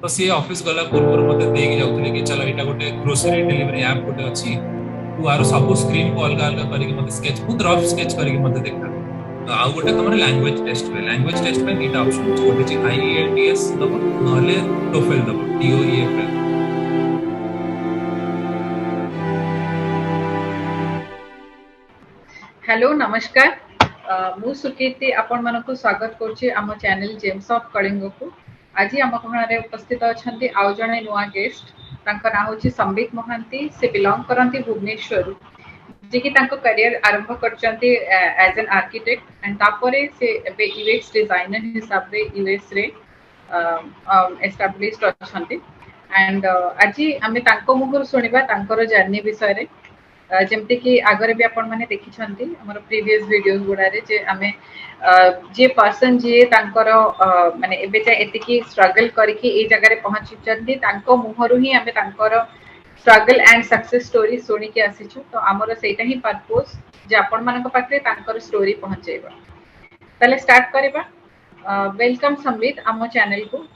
तो सी ऑफिस गला पूर्व मते देख जाउतले कि चलो एटा गोटे ग्रोसरी डिलीवरी ऐप गोटे अछि तू आरो सब स्क्रीन को अलग अलग करके मते स्केच खुद रफ स्केच करके मते देखा आ गोटे तमर लैंग्वेज टेस्ट पे दीटा ऑप्शन अछि गोटे छि आईईएलटीएस दबो नहले टोफेल दबो टीओईएफएल। हेलो नमस्कार मु सुकीर्ति आपण मानक स्वागत करुच्ची आम चैनल जेम्स ऑफ कलिंग को। आज आम कहणारे उपस्थित अच्छा आउ जड़े नुआ गेस्ट तांका ना होची संबित महांती से बिलोंग करती भुवनेश्वर जे कि तांको करियर आरंभ करचंती एज एन आर्किटेक्ट एंड तापरे से एबे यूएक्स डिजाइनर हिसाब रे यूएस रे एस्टाब्लिश्ड अछंती एंड आज आमे तांको मुहर सुनिबा तांकर जर्नी विषय रे जमती कि आगरे भी आपण माने देखि छंती हमर प्रीवियस वीडियोस गुडा रे जे आमे जे पर्सन जे तांकर माने एबे जे एतिकी स्ट्रगल करके ए जगह रे पहुंची छंती तांको मुहरु ही आमे तांकर स्ट्रगल एंड सक्सेस स्टोरी सुनी के आसीछु तो हमर सेटा ही पर्पस जे आपण मानक पाखरे तांकर स्टोरी पहुंचेबा। तले स्टार्ट करबा। वेलकम संबित आम चैनल को।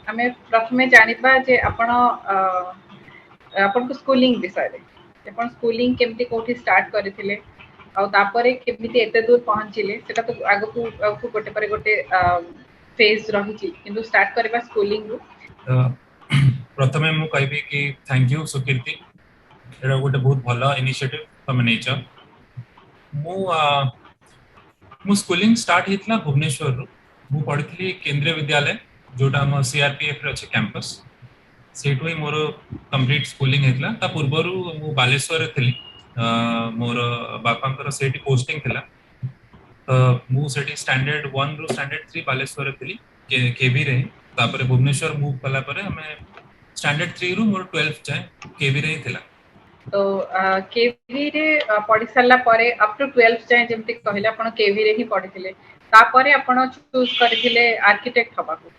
आमे प्रथमे जानिबा जे आपण आपण को स्कूलिंग विषय रे अपन स्कूलिंग केमती कोठी स्टार्ट करथिले आ तापरे केमती एते दूर पहुंचिले सेटा तो आगु को गोटे पर गोटे फेज रही छी किंतु स्टार्ट करबा स्कूलिंग रू। प्रथमे मु कहबी कि थैंक यू सुकीर्ति एरा गोटे बहुत भलो इनिशिएटिव तमे नेचर मु मु स्कूलिंग स्टार्ट हितला भुवनेश्वर रू मु पढ़िथली केंद्रीय विद्यालय जोटा हम सीआरपीएफ रे अछि कैंपस सेठु ही मोर कंप्लीट स्कूलिंग हेतला ता पूर्वरु मु बालेश्वर रे थिली मोर बापांकर सेठी पोस्टिंग थिला तो मु सेठी स्टैंडर्ड 1 रू स्टैंडर्ड 3 बालेश्वर रे थिली केवी रे तापरे भुवनेश्वर मूव कला परे हमें स्टैंडर्ड 3 रू मोर 12th जाए केवी रे थिला। तो केवी रे पढ़ी सारला परे अप टू 12th जाए जेमति कहले आपण केवी रे ही पढ़िथिले तापरे आपण चूज करथिले आर्किटेक्ट हबा को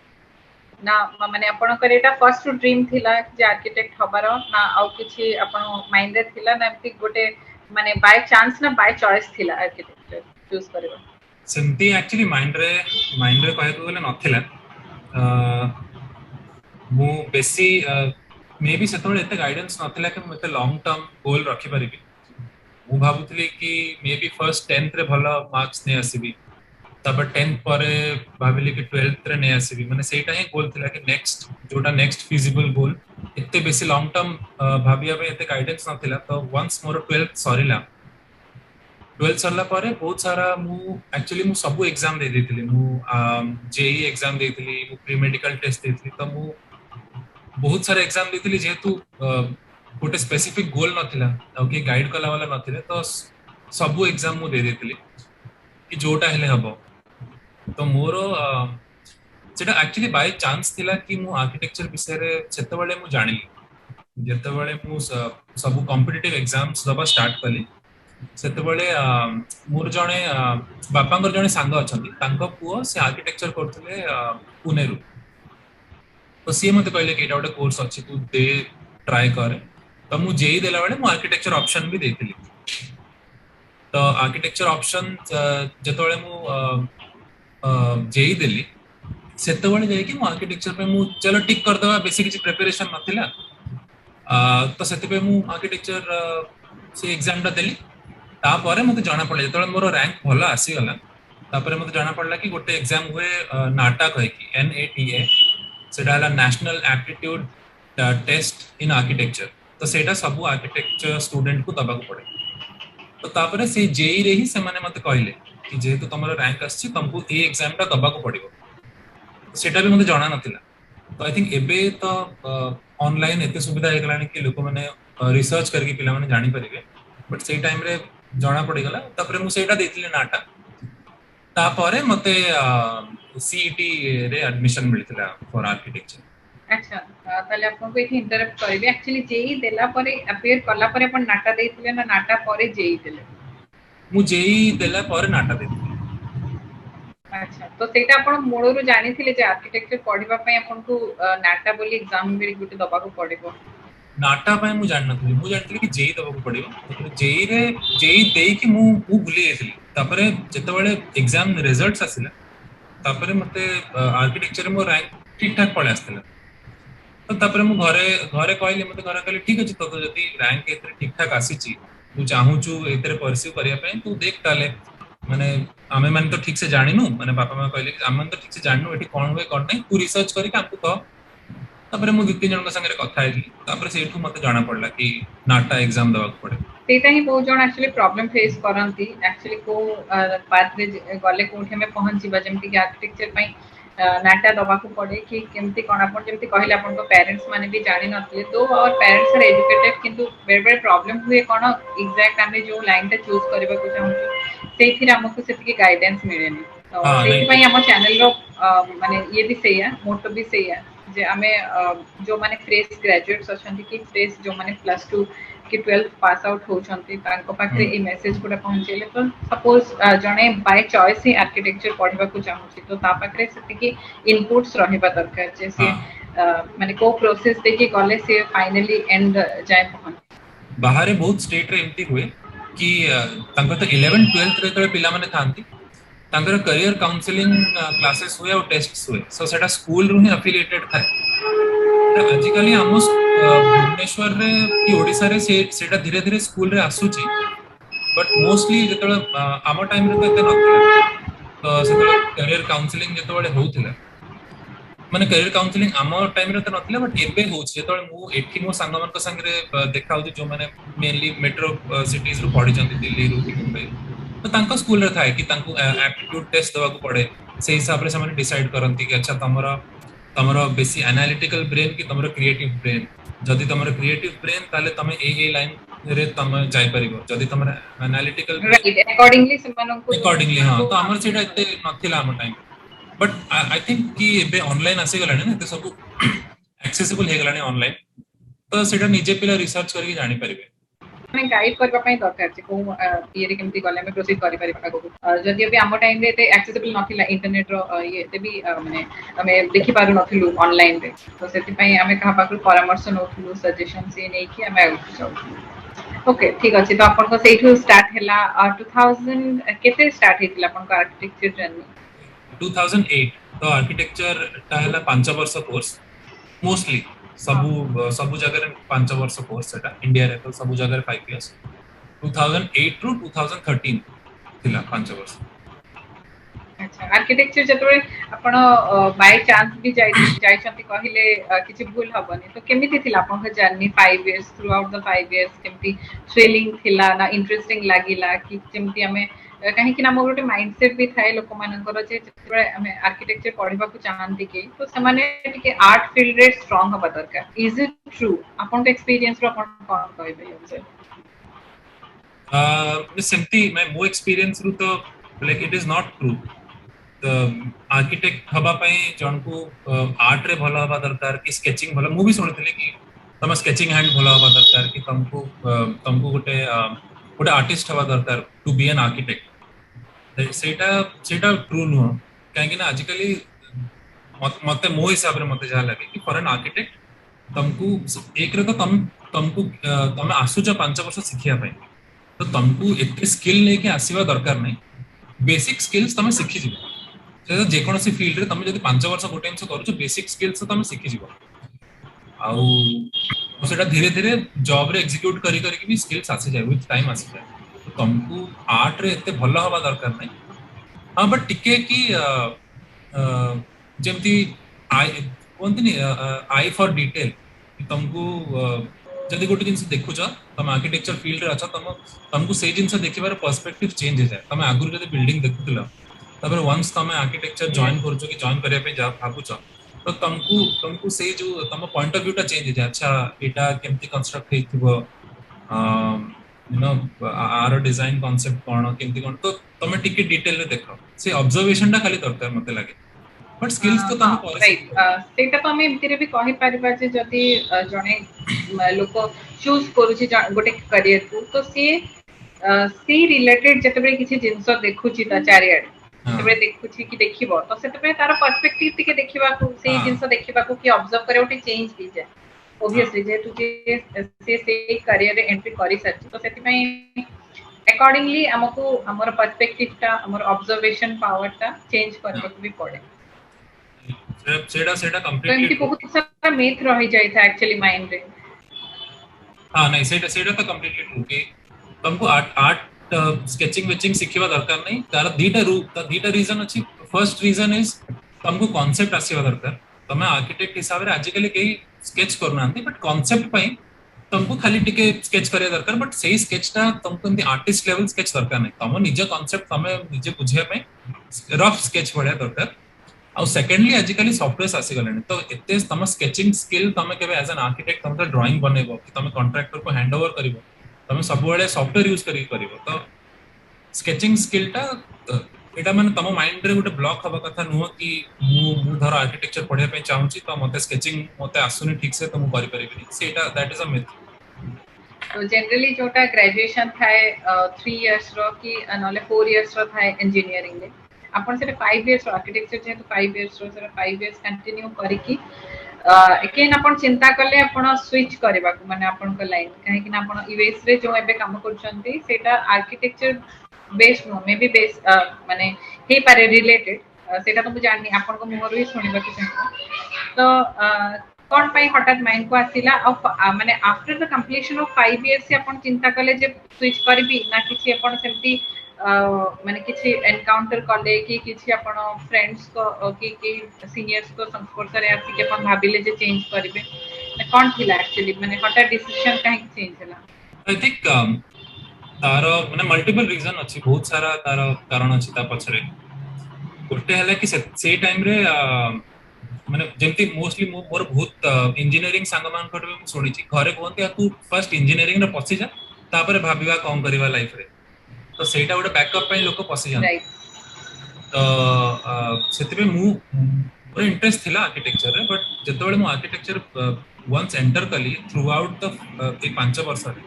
ना माने आपण करे एटा फर्स्ट ड्रीम थिला जे आर्किटेक्ट हबार ना आउ किछि आपण माइंड रे थिला ना एमति गोटे माने बाय चांस ना बाय चॉइस थिला आर्किटेक्चर चूज करबा सेमती एक्चुअली माइंड रे कहै को गेले नथिला मु बेसी मे बी सेतोले एते गाइडेंस नथिला कि मते लॉन्ग टर्म गोल रखि परिबी मु भाबुतली कि मे बी फर्स्ट 10th रे भलो मार्क्स ने आसीबी तब 10th परे भाबिली कि 12th रे ने आसीबी माने सेटा ही गोल थिला कि नेक्स्ट जोटा नेक्स्ट फिजिबल गोल एते बेसी लॉन्ग टर्म भाबिया बे एते गाइडेंस नथिला तो once more 12th Sarila 12th सरला परे बहुत सारा मु एक्चुअली मु सब एग्जाम दे देथिली मु जेई एग्जाम देथिली मु प्री मेडिकल टेस्ट देथिली तो मु बहुत सारा एग्जाम देथिली जेतु गोटे स्पेसिफिक गोल नथिला ओके गाइड कला वाला नथिले तो सब एग्जाम मु दे देथिली कि जोटा हेले हबो तो मोर सेटा एक्चुअली बाय चांस थिला कि मु आर्किटेक्चर विषय रे सेते बेले मु जानिली जेते बेले मु सब कॉम्पिटिटिव एग्जाम्स दबा स्टार्ट कली सेते बेले मोर जणे बापांकर जणे सांग अछंती तांको पुओ से आर्किटेक्चर करथले पुणे रु तो सी मते कहले कि एटा गोटे कोर्स अछि तू दे ट्राई कर तो मु जेई देला बेले मु आर्किटेक्चर ऑप्शन भी देथिली तो आर्किटेक्चर ऑप्शन जतो बेले मु जेई देली सेते बेले जाय कि मु आर्किटेक्चर पे मु चलो टिक कर दवा बेसी किछि प्रिपरेशन नथिला तो सेते पे मु आर्किटेक्चर से एग्जाम टा देली तापर मते जाना पड़ले जतो मोर रैंक भलो आसी गला तापर मते जाना पड़ला कि गोटे एग्जाम हुए नाटा कहि कि एनएटीए सेटा हला national aptitude test in architecture तो सेटा सब आर्किटेक्चर स्टूडेंट को दबा को पड़े तो तापर से जेई रे ही से माने मते कहले कि जेहेतु तमरो रैंक आसी तुमको ए एग्जाम टा दबा को पड़िबो सेटा भी मते जाना नथिला तो आई थिंक एबे तो ऑनलाइन एते सुविधा हे गलानी कि लोक माने रिसर्च करके पिला माने जानि परिबे बट से टाइम रे जाना पड़ी गला तापर मु सेटा देथिले नाटा तापरे मते सीईटी रे एडमिशन मिलथिला फॉर आर्किटेक्चर। अच्छा ताले आपन को एठी इंटरप्ट करबे एक्चुअली जेई देला परे अपेयर कला परे अपन नाटा देथिले ना नाटा परे जेई देले मु जेई देला परे नाटा देथिले। अच्छा तो सेटा अपन मूळरू जानिथिले जे आर्किटेक्चर पढिबा पय अपन को नाटा बोली एग्जाम मेरी गुटे दबा को पड़िबो नाटा पय मु जाननथि मु जानथि कि जेई दबा को पड़िबो जेई रे जेई देई कि मु भूली गेथिली तापरे जते बेले एग्जाम रिजल्ट्स आसिला तापरे मते आर्किटेक्चर मो रैंक ठीक ठाक पळे आस्तिला तो तापर मु घरे घरे कहली मते घरे कहली ठीक अछि तो जदी रैंक एतरे ठीक ठाक आसीची तू चाहूचु एतरे परस्यू करिया पय तू देख ताले माने आमे माने तो ठीक से जानिनु माने बापा मां कहले कि आमे तो ठीक से जानिनु एठी कोन होय कोन नै तू रिसर्च करी हमकु कह तापर मु दु तीन जन संगे कथा हेली तापर सेठू मते जाना पड़ला कि नाटा एग्जाम दवा पड़े सेटा ही बहुत जण एक्चुअली प्रॉब्लम फेस करंती एक्चुअली को पाथ रे गले कोठे में पहुंची बा जेमति कि आर्किटेक्चर पई नाटा दबा को पड़े कि केमति कोन अपन जेमति कहले अपन को पेरेंट्स माने भी जानि नथले तो और पेरेंट्स आर एजुकेटेड किंतु बेर बेर प्रॉब्लम हुए कोन एग्जैक्ट हमें जो लाइन ता चूज करबा को चाहू सेथि हमको सेति गाइडेंस मिलेनी तो हाँ सेति नहीं पई हम चैनल रो माने ये भी सही है मोटो भी सही है जे हमें जो माने फ्रेश ग्रेजुएट्स अछंती कि फ्रेश जो माने +2 कि 12th पास आउट होचंती तांको पाखरे ए मेसेज गुडा पहुंचेले तो सपोज जणे बाय चॉइस ही आर्किटेक्चर पढिबा को चाहूची तो ता पाखरे सेति कि इनपुट्स रहिबा दरकार जैसे माने को प्रोसेस देखि गले से फाइनली एंड जाय पहुंच बाहर बहुत स्टेट रे एमती हुए कि तांको तो 11 12th रे तो पिला माने थांती तांकर करियर काउंसलिंग क्लासेस हुए और टेस्ट्स हुए सो सेटा स्कूल रु ही अफिलिएटेड था आजिकली आम भुवनेश्वर रे कि ओडिसा रे सेटा धीरे धीरे स्कूल रे आसुची बट मोस्टली जेतले आम टाइम रे तो एते नथिला तो सेतले करियर काउंसलिंग जेतबेले होउथिला माने करियर काउंसलिंग आम टाइम रे तो नथिला बट एबे होउची जेतबेले मु एठी मो संग मन संग रे देखा होची जो माने मेनली मेट्रो सिटीज रु पढी जंती दिल्ली रु कि मुंबई तो तांको स्कूल रे थाए कि तांको एप्टीट्यूड टेस्ट दवा को पड़े से हिसाब रे से डिसाइड करंती कि अच्छा तमरो बेसी एनालिटिकल ब्रेन कि तमरो क्रिएटिव ब्रेन जदि तमरो क्रिएटिव ब्रेन ताले तमे ए लाइन रे तमे जाय परिबो जदि तमरो एनालिटिकल राइट अकॉर्डिंगली समान को अकॉर्डिंगली हां तो हमर सेटा एते नथिला हम टाइम बट आई थिंक कि एबे ऑनलाइन आसी गलानी ना ते सब एक्सेसिबल हे गलानी ऑनलाइन तो सेटा निजे पिला रिसर्च करके जानि परिबे मैं गाइड करबा पई दरकार छै को ये रे केमती गले में प्रोसीड करि परिबा को जदि अभी हम टाइम रे ते एक्सेसिबल नथिला इंटरनेट रो ये ते भी माने हमें देखि पारु नथिलु ऑनलाइन रे तो सेति पई हमें कहा पाकु परामर्श नथलु सजेशन से नै कि हमें ओके ठीक अछि तो अपन को सेठु स्टार्ट हैला 2000 केते स्टार्ट हेतिला अपन को आर्किटेक्चर जर्नी 2008 तो आर्किटेक्चर ताहला 5 वर्ष कोर्स मोस्टली सबु जगह 5 वर्ष कोर्स सेटा इंडिया रे तो सबु जगह 5 इयर्स 2008 टू 2013 थिला 5 वर्ष अच्छा आर्किटेक्चर जतबे आपण बाय चांस भी जाई छथि कहिले किछि भूल हबनी तो केमिति थिला आपण के journey 5 years through out the 5 years केमिति थ्रिलिंग थिला ना इंटरेस्टिंग लागिला कि जेमति हमें कहीं कि नाम गोटे माइंडसेट भी थाए लोक मानकर जे जतबे हमें आर्किटेक्चर पढिबा को चाहंती के तो समाने टिके आर्ट फील्ड रे स्ट्रांग हबा दरकार इज इट ट्रू आपण के एक्सपीरियंस रो आपण कोन कहबे हमसे सिंपली मैं मो एक्सपीरियंस रु तो like it is not true architect हबा पई जन को आर्ट रे भलो हबा दरकार कि स्केचिंग भलो मु भी सुनथले कि तम स्केचिंग हैंड भलो हबा दरकार कि तुमको गोटे आर्टिस्ट हबा दरकार टू बी एन आर्किटेक्ट सेटा ट्रू नु काहे कि ना आजिकली मते मो हिसाब रे मते जा लगे कि फॉर एन आर्किटेक्ट तुमको एक रे तो तुमको तुम आसु जो 5 वर्ष सिखिया पई तो तुमको एते स्किल लेके आसीबा दरकार नहीं बेसिक स्किल्स तुम सिखि जिवो से जे कोनोसी फील्ड रे तुम जदी 5 वर्ष गोटे हमसे करू बेसिक स्किल्स तुम सिखि जिवो आउ सेटा धीरे धीरे जॉब रे एग्जीक्यूट करी करी भी स्किल्स आसी जाय विथ टाइम आसी जाय तो तुमको आर्ट रे एते भलो हवा दरकार नहीं हां बट टिके कि जेमती आई कोनतनी आई फॉर डिटेल तुमको जदि गोटे जिनस देखु छ तुम आर्किटेक्चर फील्ड रे अच्छा तुमको से जिनस देखिबार पर्सपेक्टिव चेंज हो जाए तुम आगुर जदि बिल्डिंग देखुतला तबे वंस तुम आर्किटेक्चर जॉइन करछो कि जॉइन करिया पे जा भाबु छ तो तुमको से जो तुम पॉइंट ऑफ व्यू टा चेंज हो जाए अच्छा एटा केमती कंस्ट्रक्ट हेतिबो यू नो आर डिजाइन कांसेप्ट कोन केमती कोन तो तुम टिके डिटेल रे देखो से ऑब्जर्वेशन टा खाली दरकार मते लागे बट स्किल्स तो तुम राइट सेटा तो हम एमतिरे भी कहि परिबा जे जदी जने लोक चूज करूची गोटे करियर को तो सी रिलेटेड जतबे किछि जिंस देखुची ता चारियाड जतबे देखुची कि देखिबो तो सेतबे तार पर्सपेक्टिव टिके देखिबा को सेही जिंस देखिबा को कि ऑब्जर्व करे ओटे चेंज की जाय ऑब्वियसली जे तू से करियर रे एंट्री करि सच्ची तो सेति पई अकॉर्डिंगली हमको हमर पर्सपेक्टिव ता हमर ऑब्जर्वेशन पावर ता चेंज करबा को भी पड़े सेटा तो कंप्लीटली एमती ट्रू। बहुत सारा मिथ रही जाय था एक्चुअली माइंड रे। हाँ नहीं सेटा सेटा तो कंप्लीटली ट्रू कि तुमको आर्ट आर्ट स्केचिंग वेचिंग शिखिबा दरकार नहीं तार दीटा रीजन अछि। फर्स्ट रीजन इज तुमको कांसेप्ट आसीबा दरकार। तमे आर्किटेक्ट हिसाब रे आजिकली केही स्केच करनांती बट कांसेप्ट पई तुमको खाली टिके स्केच करिया दरकार बट सेही स्केचटा तुमको एमती आर्टिस्ट लेवल स्केच दरकार नहीं तम निज कांसेप्ट तमे निजे बुझिया पई रफ स्केच पड़िया दरकार। ଆଉ ସେକେଣ୍ଡଲି ଆଜିକାଲି ସଫ୍ଟୱେର୍ସ ଆସିଗଲାଣି ତ ଏତେ ତମ ସ୍କେଚିଂ ସ୍କିଲ୍ ତମେ କେବେ ଆଜ ଆନ୍ ଆର୍କିଟେକ୍ଟ ତମେ ଡ୍ରଇଂ ବନେଇବ କି ତମେ କଣ୍ଟ୍ରାକ୍ଟରକୁ ହ୍ୟାଣ୍ଡ ଓଭର କରିବ ତମେ ସବୁବେଳେ ସଫ୍ଟୱେର ୟୁଜ କରିକି କରିବ ତ ସ୍କେଚିଂ ସ୍କିଲ୍ଟା ଏଇଟା ମାନେ ତମ ମାଇଣ୍ଡରେ ଗୋଟେ ବ୍ଲକ୍ ହବା କଥା ନୁହଁ କି ମୁଁ ଧର ଆର୍କିଟେକ୍ଚର ପଢିବା ପାଇଁ ଚାହୁଁଛି ତ ମତେ ସ୍କେଚିଂ ମତେ ଆସୁନି ଠିକ ସେ ତ ମୁଁ କରିପାରିବିନି ସେଇଟା ଦ୍ୟାଟ୍ ଇଜ ଅ ମିଥ୍। तो जनरली जोटा ग्रेजुएशन थाए 3 इयर्स रो कि नले 4 इयर्स रो थाए इंजीनियरिंग रे आपण से 5 इयर्स आर्किटेक्चर जेतु 5 इयर्स रो से 5 इयर्स कंटिन्यू करिकी एकेन आपण चिंता कले आपण स्विच करबा को माने आपण को लाइन काहे कि ना आपण यूएस रे जो एबे काम करछंती सेटा architecture based no may be base माने हे पारे रिलेटेड सेटा तो मु जाननी आपण को मोर भी सुनिबा के चाहतो तो कौन पाई हठात माइंड को आसिला माने after the completion of 5 years से अपन चिंता कले जे स्विच करबी ना किछि अपन सेमती माने किछि एनकाउंटर कले कि किछि अपन फ्रेंड्स को कि सीनियर्स को संपर्क रे आसी के अपन भाबिले जे चेंज करबे कौन थिला एक्चुअली माने हठात डिसीजन काहे चेंज होला। आई थिंक तार माने मल्टीपल रीजन अछि बहुत सारा तार कारण अछि ता पछरे गोटे हला कि से टाइम रे ମାନେ ଯେମିତି ମୋଷ୍ଟଲି ମୁଁ ମୋର ବହୁତ ଇଞ୍ଜିନିୟରିଂ ସାଙ୍ଗମାନଙ୍କଠୁ ବି ମୁଁ ଶୁଣିଛି ଘରେ କୁହନ୍ତି ତୁ ଫାର୍ଷ୍ଟ ଇଞ୍ଜିନିୟରିଂରେ ପଶିଯା ତାପରେ ଭାବିବା କଣ କରିବା ଲାଇଫରେ ତ ସେଇଟା ଗୋଟେ ବ୍ୟାକଅପ୍ ପାଇଁ ଲୋକ ପଶିଯାଆନ୍ତି। राइट ତ ସେଥିପାଇଁ ମୋର ଇଣ୍ଟରେଷ୍ଟ ଥିଲା ଆର୍କିଟେକ୍ଚରରେ ବଟ୍ ଯେତେବେଳେ ମୁଁ ଆର୍କିଟେକ୍ଚର ୱାନ୍ସ ଏଣ୍ଟର କଲି ଥ୍ରୁ ଆଉଟ୍ ଦ ଏଇ 5 ବର୍ଷରେ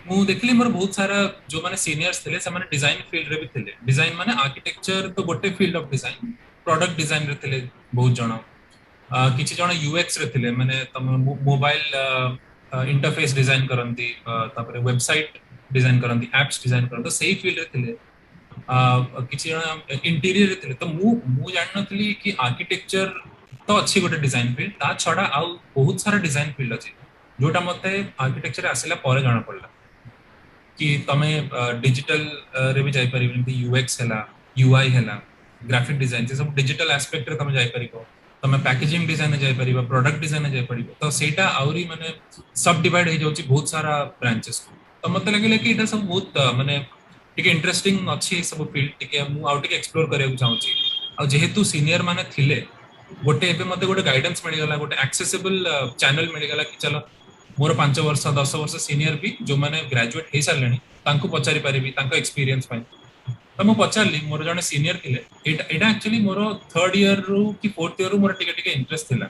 ମୁଁ ଦେଖିଲି ମୋର ବହୁତ ସାରା ଯୋଉମାନେ ସିନିୟର୍ସ ଥିଲେ ସେମାନେ ଡିଜାଇନ ଫିଲ୍ଡରେ ବି ଥିଲେ ଡିଜାଇନ ମାନେ ଆର୍କିଟେକ୍ଚର ତ ଗୋଟେ ଫିଲ୍ଡ ଅଫ ଡିଜାଇନ ପ୍ରଡକ୍ଟ ଡିଜାଇନରେ ଥିଲେ ବହୁତ ଜଣ କିଛି ଜଣ ୟୁଏକ୍ସ ରେ ଥିଲେ ମାନେ ତମ ମୋବାଇଲ इंटरफेस डिजाइन करती वेबसाइट डिजाइन करती एप्स डिजाइन करती सेही फील्ड रे थिले किछि जण इंटीरियर रे थिले तो मु जान नथली कि आर्किटेक्चर तो अच्छी गोटे डिजाइन फील्ड ता छडा आउ बहुत सारा डिजाइन फील्ड अछि जोटा मते आर्किटेक्चर आसिला परे जाना पड़ला कि तमे डिजिटल रे भी जाई परिबे यूएक्स हैला यूआई हैला ग्राफिक डिजाइन से सब डिजिटल एस्पेक्ट रे तमे जाई परिबो तमे पैकेजिंग डिजाइन में जाई परिबो प्रोडक्ट डिजाइन में जाई परिबो तो सेटा आउरी माने सब डिवाइड हे जाउची बहुत सारा ब्रांचेस को तो मते लगे कि एटा सब बहुत माने टिके इंटरेस्टिंग अच्छी सब फील्ड टिके मु आउ टिके एक्सप्लोर करिया को चाहूची आ जेहेतु सीनियर माने थिले गोटे एबे मते गोटे गाइडेंस मिल गला गोटे एक्सेसिबल चैनल मिल गला कि चलो मोर 5 वर्ष 10 वर्ष सीनियर भी जो मैंने ग्रेजुएट हो सारे पचारि पारि एक्सपीरियंस तो मुझे पचारि मोर जड़े सीनियर थे यहाँ एक्चुअली मोर 3rd ईयर रु कि 4th ईयर रु मोर टिके टिके इंटरेस्ट थिला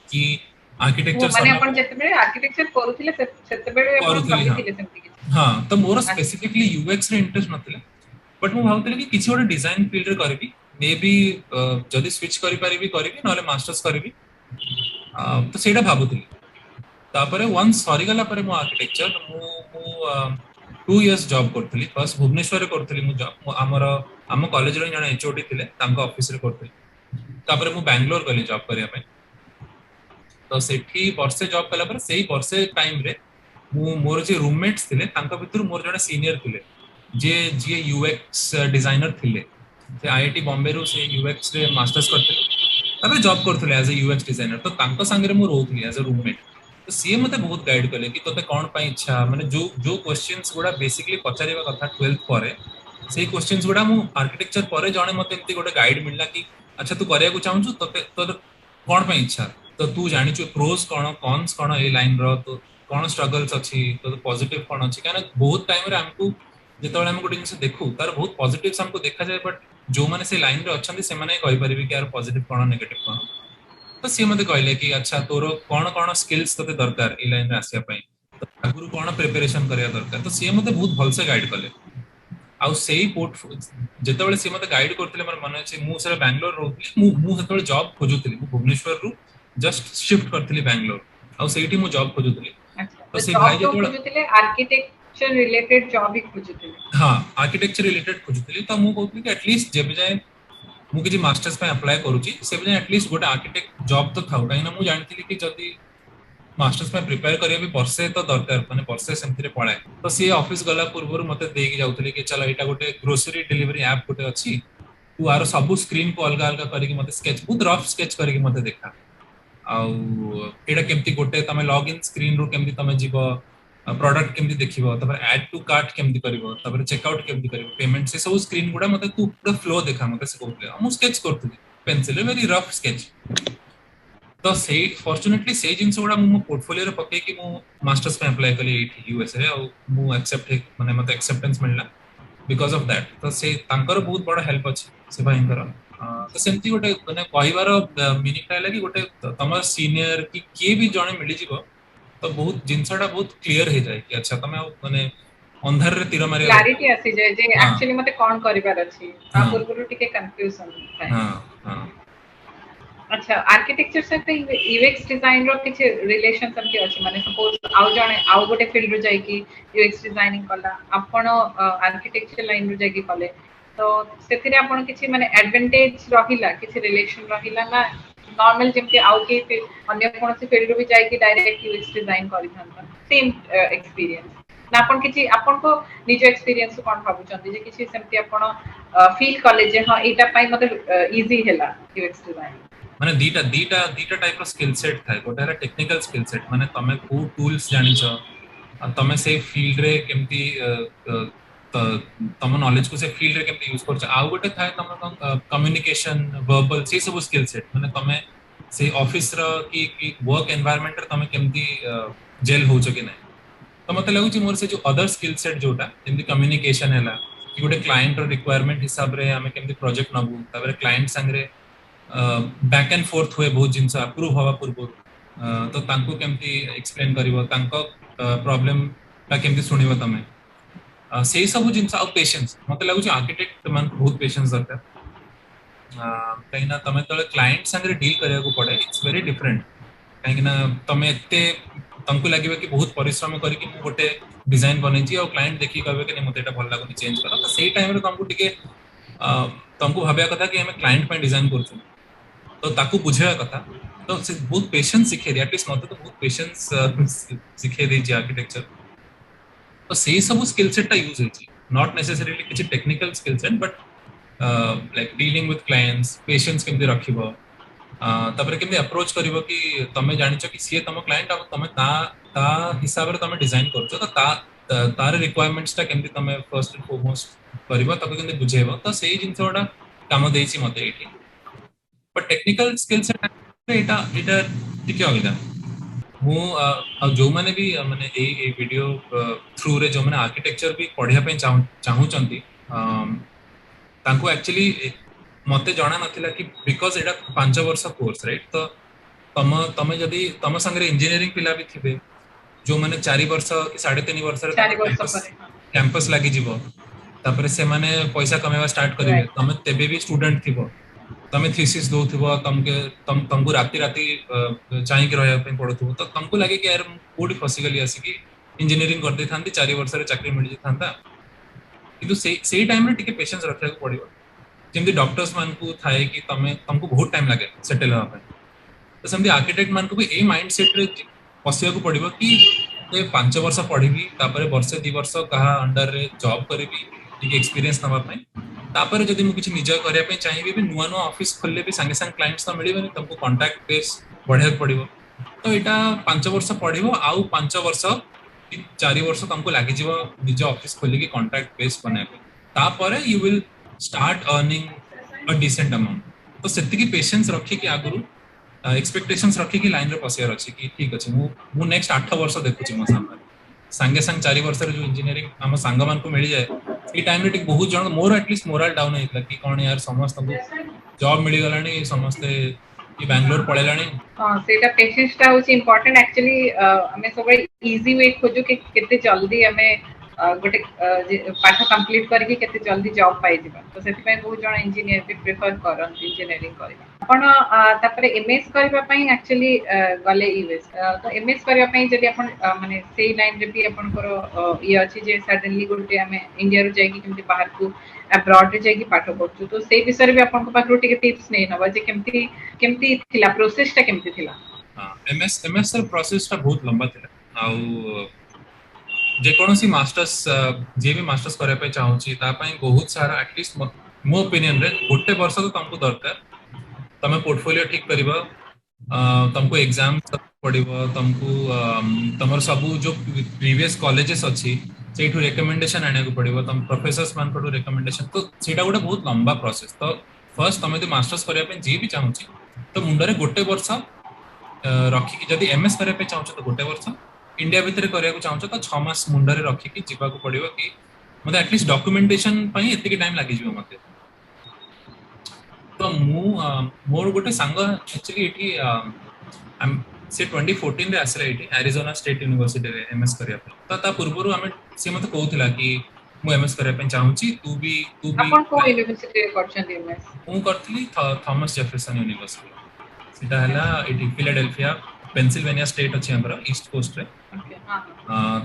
कि वो आर्किटेक्चर माने सरला अपन जतबे आर्किटेक्चर करूथिले सेतबेले अपन करूथली हाँ भाबिथिले सेमती किछि। हाँ तो मोर अच्छा स्पेसिफिकली यूएक्स रे इंटरेस्ट नथिला बट मु भाबुतले कि किछि गोटे डिजाइन फील्ड रे करबी मे बी जदी स्विच करि परिबी करबी नले मास्टर्स करबी तो सेटा भाबुतली तापरे वंस सरीगला परे मो आर्किटेक्चर मु 2 इयर्स जॉब करथली फर्स्ट भुवनेश्वर रे करथली मु जॉब हमर हम कॉलेज रे जने एचओडी थिले तांको ऑफिस रे करथली तापरे मु बैंगलोर गली जॉब करिया पे तो सेठी वर्षे जॉब कला पर सेही वर्षे टाइम रे मु मोर जे रूममेट्स थिले तांको भितर मोर जने सीनियर थिले जे जे यूएक्स डिजाइनर थिले से आईआईटी बॉम्बे रो से यूएक्स रे मास्टर्स करथले तापरे जॉब करथले एज ए यूएक्स डिजाइनर तो तांको संगे मु रहउथली एज ए रूममेट तो सी मते बहुत गाइड कले कि तोते कौन पाई इच्छा माने जो जो क्वेश्चंस गुडा बेसिकली पचारिबा कथा 12th परे सेही क्वेश्चंस गुडा मु आर्किटेक्चर परे जणे मते एम्ति गोटे गाइड मिलला कि अच्छा तू करिया को चाहू तोते तो कौन पाई इच्छा तो तू जानि छु प्रोस कौन कॉन्स कौन ए लाइन रो तो कौन स्ट्रगल्स अछि तो पॉजिटिव कौन अछि काना बहुत टाइम रे हमको जेतबेले हम गोटे जिंस देखू तार बहुत पॉजिटिव्स हमको देखा जाए बट जो माने से लाइन रे अछंती से माने कहि परिबे कि यार पॉजिटिव कौन नेगेटिव कौन तो सी मते कहले कि अच्छा तोर कौन कौन स्किल्स तोते दरकार ए लाइन रे आसिया पई तो आगुरु कौन प्रिपरेशन करिया दरकार तो सी मते बहुत भल से गाइड कले आउ सेही पोर्ट जेतेबेले सी मते गाइड करथिले मोर मन अछि मु से बैंगलोर रहउथली मु सेतेबेले जॉब खोजुथली मु भुवनेश्वर रु जस्ट शिफ्ट करथिली बैंगलोर आउ सेठी मु जॉब खोजुथली अच्छा तो तो से भाई जॉब जो जेतेबेले खोजुथिले आर्किटेक्चर रिलेटेड जॉब ही खोजुथिले। हाँ आर्किटेक्चर रिलेटेड खोजुथली तो मु कहथली कि एटलीस्ट जेबे जाए मु किछि मास्टर्स पे अप्लाई करूची से भी एटलीस्ट गोटे आर्किटेक्ट जॉब तो थाउ काइना मु जानथिली कि जदी मास्टर्स पे प्रिपेयर करिया भी वर्षे तो दरकार माने वर्षे सेमति रे पळाए तो सी ऑफिस गला पूर्व मते देकी जाउथले कि चलो एटा गोटे ग्रोसरी डिलीवरी ऐप गोटे अछि तू आरो सब स्क्रीन को अलग अलग करके मते स्केच बहुत रफ स्केच करके मते देखा आउ एटा केमती गोटे तमे लॉगिन स्क्रीन रो केमती तमे जीवो प्रोडक्ट केमती देखिबो तपर ऐड टू कार्ट केमती करिवो तपर चेकआउट केमती करिवो पेमेंट से सब स्क्रीन गुडा मते तू पूरा फ्लो देखा मते से कहले हम स्केच करथि पेंसिल वेरी रफ स्केच तो से फॉर्चुनेटली से जिंस गुडा मो पोर्टफोलियो रे पके कि मो मास्टर्स पे अप्लाई कली यूएस रे और मो एक्सेप्ट माने मते एक्सेप्टेंस मिलला बिकॉज ऑफ दैट तो से तांकर बहुत बड़ा हेल्प अछि से भाईंकर तो सेमती गोटे माने कहिबार मीनिंग कहला कि गोटे तमर सीनियर कि के भी जणे मिली जीवो तो बहुत जिनसटा बहुत क्लियर हो जाए कि अच्छा तमे माने अंधार रे तीर मारिया क्लैरिटी आसी जाए जे हाँ एक्चुअली मते कोन करिवार अछि आ हाँ पूर्वरु टिके कंफ्यूजन थाए। हाँ हाँ अच्छा आर्किटेक्चर सहित यूएक्स डिजाइन रो किछ रिलेशन समके अछि माने सपोज आउ जणे आउ गोटे फील्ड रो जाई कि यूएक्स डिजाइनिंग कला आपण आर्किटेक्चर लाइन रो जाई कि कले तो सेथिरे आपण किछ माने एडवांटेज रहिला किछ रिलेशन रहिला ना नॉर्मल जेमति आउ के अन्य कोनोसी फील्ड रो भी जाई कि डायरेक्ट यूएक्स डिजाइन करि थांता सेम एक्सपीरियंस ना आपण किछ आपण को निज एक्सपीरियंस कोन भाबु चंदी जे किछ सेमति आपण फील कले जे हां एटा पाई मते इजी हैला यूएक्स डिजाइन माने दीटा दीटा दीटा टाइप रो स्किल सेट थाए गोटे है टेक्निकल स्किल सेट माने तमे को टूल्स जानि छ तमे से फील्ड रे केमती तम नॉलेज को से फील्ड रे केमती यूज करछ आ गोटे थाए तम कम्युनिकेशन वर्बल से सब स्किल सेट माने तमे से ऑफिस रो की वर्क एनवायरनमेंट रे तमे केमती जेल हो छ कि नै तो मते लागु छी मोर से जो अदर स्किल सेट जोटा जेमती कम्युनिकेशन हैला कि गोटे क्लाइंट रो रिक्वायरमेंट हिसाब रे हमें केमती प्रोजेक्ट नबु तबरे क्लाइंट संगरे बैक एंड फोर्थ हुए बहुत जिनस अप्रूव हवा पूर्व तो तांको केमती एक्सप्लेन करिवो तांको प्रॉब्लम ता केमती सुनिवो तमे सेही सब जिनस आ पेशेंस मते लागु छी आर्किटेक्ट मन बहुत पेशेंस दरकार कहीं ना तमे तो क्लाइंट संगे डील करिया को पड़े इट्स वेरी डिफरेंट कहीं ना तमे एते तमको लागिबे कि बहुत परिश्रम करके मु गोटे डिजाइन बनै छी और क्लाइंट देखि कहबे कि मते एटा भल लागुनी चेंज करो तो सेही टाइम रे तुमको टिके तुमको भाबिया कथा कि हमें क्लाइंट पे डिजाइन करछु तो ताकू बुझेवा कथा तो से बहुत पेशेंस सिखे दी एटलीस्ट मते तो बहुत पेशेंस सिखे दी जे आर्किटेक्चर तो सेही सब स्किल सेट ता यूज होई छी नॉट नेसेसरीली किछ technical skill set but like dealing with clients patience केमते रखिबो तबरे केमते अप्रोच करिवो कि तमे जानिचो कि सीए तम क्लाइंट अब तमे ता ता हिसाब रे तमे डिजाइन करछो तो ता तार रिक्वायरमेंट्स ता केमते तमे फर्स्ट एंड फोरमोस्ट करिवो तको केमते बुझेबो तो सेही जिंसोडा काम देइछि मते एठी बट टेक्निकल स्किल सेट एटा एटा टिके अलगा मु जो माने भी माने ए वीडियो थ्रू रे जो माने आर्किटेक्चर भी पढिया पे चाहू चंती तांको एक्चुअली मते जाना नथिला कि बिकॉज एटा 5 वर्ष कोर्स राइट तो तमे जदी तम संगे इंजीनियरिंग पिला भी थिबे जो माने 4 वर्ष कि 3.5 वर्ष रे 4 वर्ष परे कैंपस लागी जीवो तापरे से माने पैसा कमेवा स्टार्ट करिवे तमे तेबे भी स्टूडेंट थिबो तमे थीसिस दउथिबो तुमको राती राती चाहि के रहया पे पड़थुबो तो तुमको लागे कि यार कोडी फसी गली आसी कि इंजीनियरिंग करते थांती 4 वर्ष रे चाकरी मिल थांता किंतु सेही टाइम रे टिके पेशेंस रखिया को पड़िबो जेमती डॉक्टर्स मान को थाए कि तुमको बहुत टाइम लागे सेटल होवा पे तो सेमती आर्किटेक्ट मान को भी ए माइंडसेट रे पसिया को पड़िबो कि 5 वर्ष पढ़िबी तापरे वर्ष 2 वर्ष कहा अंडर रे जॉब करिबी टिके एक्सपीरियंस नबा पे तापर जदि मु किछि निज करिया पे चाहिबी भी नुवा नुवा ऑफिस खोलले भी संगे संग क्लाइंट्स तो मिलिबे तुमको कांटेक्ट बेस बढ़िया पड़िबो तो एटा 5 वर्ष पढ़िबो आउ 5 वर्ष 4 वर्ष तुमको लागि जीवो निज ऑफिस खोलि के कांटेक्ट बेस बने पे तापर you will start earning a decent amount तो सेति की पेशेंस रखी कि आगुरु एक्सपेक्टेशंस रखी कि लाइन रे पसियार अछि कि ठीक अछि मु नेक्स्ट 8 वर्ष देखुछि मो सामने संगे संग 4 वर्ष रे जो इंजीनियरिंग हम संग मान को मिल जाए ई टाइम रे बहुत जन मोर एटलीस्ट मोरल डाउन हेतला कि कोन यार समस्त को जॉब मिली गलानी समस्त ई बैंगलोर पळेलानी हां सेटा पेशेंस ता होची इंपोर्टेंट एक्चुअली हमें सब इजी वे खोजो कि केते जल्दी हमें गोटे पाठ कंप्लीट करके केते जल्दी जॉब पाई दिबा तो सेति पय बहुत जण इंजीनियर भी प्रेफर करन इंजीनियरिंग करबा आपण तापरे एमएस करबा पय एक्चुअली गले यूएस तो एमएस करबा पय जदि आपण माने सेही लाइन रे भी आपण करो ये अछि जे सडनली गोटे हमें इंडिया रो जाई कि केमते बाहर को अब्रॉड रे जाई पाठ पढछु तो सेई विषय भी आपन को पाखरो टिके टिप्स नै नबा जे केमती केमती थिला प्रोसेस ता केमती थिला हां एमएस ର ପ୍ରୋसेस ଟା ବହୁତ ଲମ୍ବା ଥିଲା ଆଉ जे कोनोसी मास्टर्स जे भी मास्टर्स करे पे चाहूची ता पई बहुत सारा एटलीस्ट मो ओपिनियन रे गोटे वर्ष तो तुमको दरकार तमे पोर्टफोलियो ठीक करबा तुमको एग्जाम पड़िबो तुमको तमर सब जो प्रीवियस कॉलेजेस अछि सेठू रिकमेंडेशन आने को पड़िबो तुम प्रोफेसर्स मान को रिकमेंडेशन तो सेटा गोटे बहुत लंबा प्रोसेस तो फर्स्ट तमे जो मास्टर्स करे पे जे भी चाहूची तो मुंडरे गोटे वर्ष रखी कि जदी एमएस करे पे चाहूछ तो गोटे वर्ष इंडिया भीतर करिया को चाहूछ तो 6 मास मुंडरे रखी कि जीवा को पड़िबो कि मते एटलीस्ट डॉक्यूमेंटेशन पई एतिके टाइम लागि जिवो मते तो मु मोर गोटे संग एक्चुअली एठी से 2014 रे आसला एठी एरिजोना स्टेट यूनिवर्सिटी रे एमएस करिया पे ता पूर्वरु हमें से मते कहउथिला कि मु एमएस करिया पे चाहूची तू भी अपन को यूनिवर्सिटी रे करछन एमएस मु करथली थॉमस जेफरसन यूनिवर्सिटी सीधा हला एटी फिलाडेल्फिया पेंसिल्वेनिया स्टेट अछि हमर ईस्ट कोस्ट रे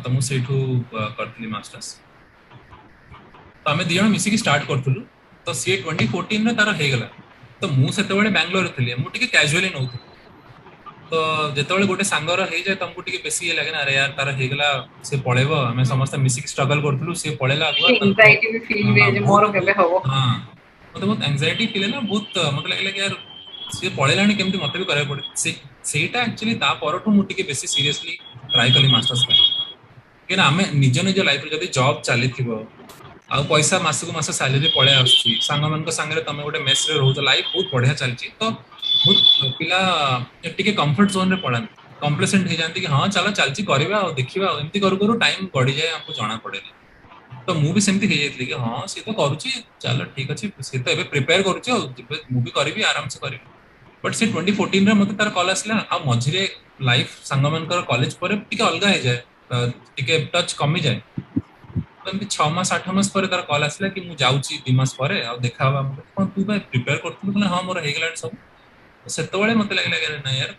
तो मु सेठू करथली मास्टर्स तो हमें दियण मिसी की स्टार्ट करथलु तो सी 2014 रे तार हे गेला तो मु सेते बेले बेंगलोर थली मु टिके कैजुअली नउथि तो जेते बेले गोटे सांगर हे जाय तुमको टिके बेसी लागे ना अरे यार तार हे गेला से पळेबो हमें समस्त मिसी की स्ट्रगल करथलु से पळेला अगवा एंजाइटी भी फील वे जे मोर केबे होबो हां मते बहुत एंजाइटी फील ना बहुत मते लागले कि यार से पळेलानी केमती मते भी करे पड़े सेटा एक्चुअली ता परठु मु टिके बेसी सीरियसली ट्राई कली मास्टर्स पे कि ना हमें निज निज लाइफ रे जदी जॉब चली थिबो आ पैसा मासको मास सैलरी पळे आछी सांग मन को संगे तमे गोटे मेस रे रहू लाइफ बहुत बढ़िया चलची तो बहुत पिला टिके कंफर्ट जोन रे पड़न कॉम्प्लेसेंट हे जानती कि हां चलो चलची करबा और देखिबा एमती करू करू टाइम गडी जाय हमको जाना पड़ेला तो मु भी सेमती हे जेतली कि हां से तो करूची चलो ठीक अछि से तो एबे प्रिपेयर करूची और मु भी करबी आराम से करबी बट से 2014 रे मते तार कॉल आसला आ मझिरे लाइफ संग मन कर कॉलेज पर टिके अलगा हे जाय टिके टच कमी जाय तो 6 मास 8 मास पर तार कॉल आसला कि मु जाउची 2 मास पर आ देखावा कोन तू बे प्रिपेयर करथु बोले हां मोर हे गेलान सब सेतो बेले मते लागला कि ना यार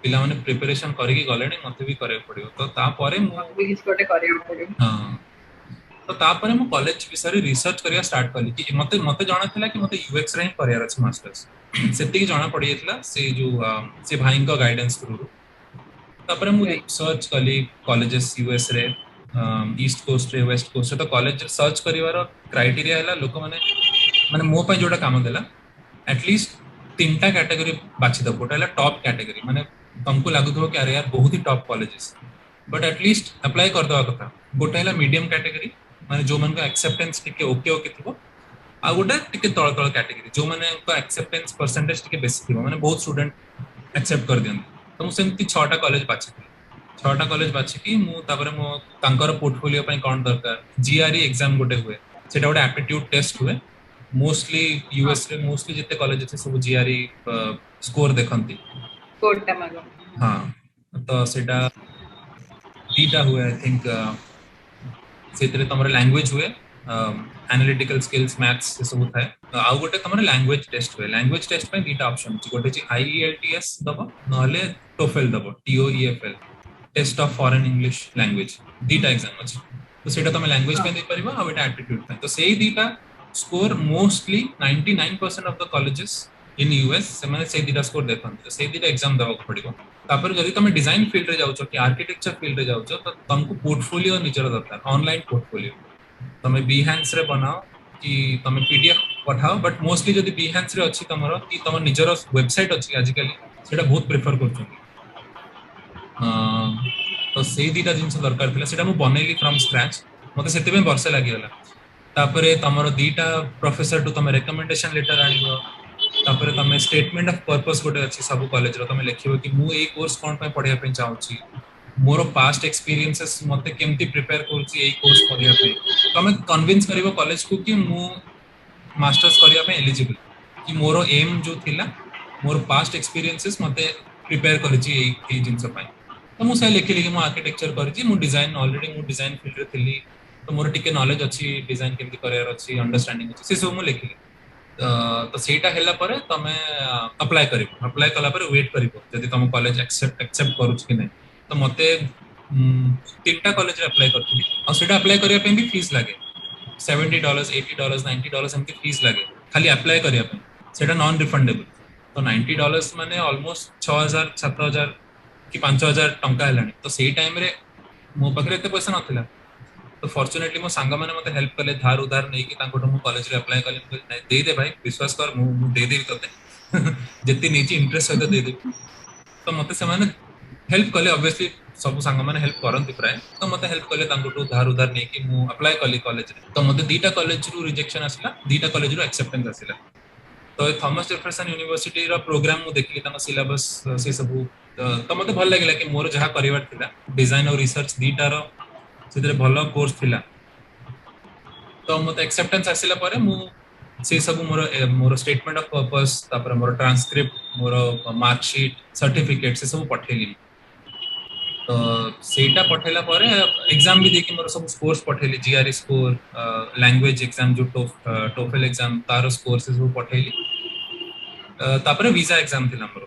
पिला माने प्रिपरेशन करी कि गलेनी मते भी करे पड़ियो तो ता परे मु भी किछ कोटे करियो पड़ियो हां तो ता परे मु कॉलेज विषय रिसर्च करिया स्टार्ट कली कि मते मते जाना थिला कि मते यूएक्स रे करियर अछि मास्टर्स सेति कि जाना पड़ी थिला से जो से भाई का गाइडेंस थ्रू ता परे मु सर्च कली कॉलेजेस यूएस रे ईस्ट कोस्ट रे वेस्ट कोस्ट रे तो कॉलेज सर्च करिवार क्राइटेरिया हैला लोक माने मो पय जोटा काम देला एटलीस्ट तीनटा कैटेगरी बाछि द गोटा टॉप कैटेगरी माने तुमको लागुथो कि अरे यार बहुत ही top colleges but at least apply कर दवा कथा गोटा हैला मीडियम कैटेगरी माने जो मन का एक्सेप्टेंस टिके ओके ओके थिबो आ गोटा टिके तळ तळ कैटेगरी जो माने का एक्सेप्टेंस परसेंटेज टिके बेसी थिबो माने बहुत स्टूडेंट एक्सेप्ट कर दियन तो मु सेमती 6टा कॉलेज बाछि 6टा कॉलेज बाछि कि मु तापरे मु तांकर पोर्टफोलियो पय कोन दरकार जीआरई एग्जाम गोटे हुए सेटा गोटे एप्टीट्यूड टेस्ट हुए मोस्टली यूएस रे मोस्टली जते कॉलेज अछि सब जीआरई स्कोर देखंती स्कोर ता मागो हां तो सेटा दीटा हुए आई थिंक सेतरे तमरे लैंग्वेज हुए एनालिटिकल स्किल्स मैथ्स से सब थाए आ गोटे तमरे लैंग्वेज टेस्ट हुए लैंग्वेज टेस्ट पे दीटा ऑप्शन अछि गोटे छि आईईएलटीएस दबो नहले टोफेल दबो TOEFL test of foreign English language दीटा एग्जाम अछि तो सेटा तमे लैंग्वेज पे दे परिबा आ एटा एप्टीट्यूड पे तो सेही दीटा score mostly 99% of the colleges in US से माने से दीटा स्कोर देखन तो से दीटा एग्जाम देबा पड़िबो तापर जदि तमे डिजाइन फील्ड रे जाउछो कि आर्किटेक्चर फील्ड रे जाउछो तो तुमको पोर्टफोलियो निजर दरकार ऑनलाइन पोर्टफोलियो तमे बीहांस रे बनाओ कि तमे पीडीएफ पठाओ बट मोस्टली जदि बीहांस रे अछि तमरो कि तम निजर वेबसाइट अछि आजिकली सेटा बहुत प्रेफर करछो तो से दीटा जिंस दरकार थिला सेटा मु बनेली फ्रॉम स्क्रैच मते सेते में वर्ष लागि गेला तापरे तमरो दीटा प्रोफेसर टू तमे रिकमेंडेशन लेटर आनिबो तापरे तमे स्टेटमेंट ऑफ पर्पस गोटे अछि सब कॉलेज रो तमे लिखिबो कि मु ए कोर्स कोन पे पढिया पे चाहूची मोर पास्ट एक्सपीरियंसेस मते केमती प्रिपेयर करछि ए कोर्स करिया पे तमे कन्विंस करिवो कॉलेज को कि मु मास्टर्स करिया पे एलिजिबल कि मोर एम जो थिला मोर पास्ट एक्सपीरियंसेस मते प्रिपेयर करछि ए जिंस पे तो मु से लिखिली कि मु आर्किटेक्चर करछि मु डिजाइन ऑलरेडी मु डिजाइन फील्ड रे थिली तो मोर टिके नॉलेज अछि डिजाइन केमती करियर अछि अंडरस्टैंडिंग अछि से सब मु लिखिली तो सेटा हेला परे तमे अप्लाई करिवो अप्लाई कला परे वेट करिवो जदि तम कॉलेज एक्सेप्ट करूछ कि नै तो मते तीनटा कॉलेज रे अप्लाई करथि आ सेटा अप्लाई करिया पे भी फीस लागे $70 $80 $90 एमती फीस लगे खाली अप्लाई करिया पे सेटा नॉन रिफंडेबल तो $90 माने ऑलमोस्ट 6000 7000 कि 5000 टंका हेलानी तो सेही टाइम रे मो पाखरे एते पैसा नथिला तो फॉर्चुनेटली मो सांगा माने मते हेल्प कले धार उधार नै कि तांकोटो मो कॉलेज रे अप्लाई कले नै दे दे भाई विश्वास कर मु दे दे तते जति नीचे इंटरेस्ट सहित दे दे तो मते से माने हेल्प कले ऑब्वियसली सब सांग माने हेल्प करंती प्राय तो मते हेल्प कले तांकोटो धार उधार नै कि मु अप्लाई कले कॉलेज रे तो मते दीटा कॉलेज रु रिजेक्शन आसिला दीटा कॉलेज रु एक्सेप्टेंस आसिला तो थॉमस जेफरसन यूनिवर्सिटी रो प्रोग्राम मु देखली तांको सिलेबस से सब तो मते भल लागला कि मोर जहा करिवार थिला डिजाइन और रिसर्च दीटा रो सेतरे भल कोर्स थिला तो मते एक्सेप्टेंस आसिला परे मु से सब मोर स्टेटमेंट ऑफ पर्पस तापर मोर ट्रांसक्रिप्ट मोर मार्कशीट सर्टिफिकेट से सब पठेली तो सेटा पठेला परे एग्जाम भी देखि मोर सब स्कोर्स पठेली जीआरई स्कोर लैंग्वेज एग्जाम जो टोफेल एग्जाम तार स्कोर से सब पठेली तापर वीजा एग्जाम थिला मोर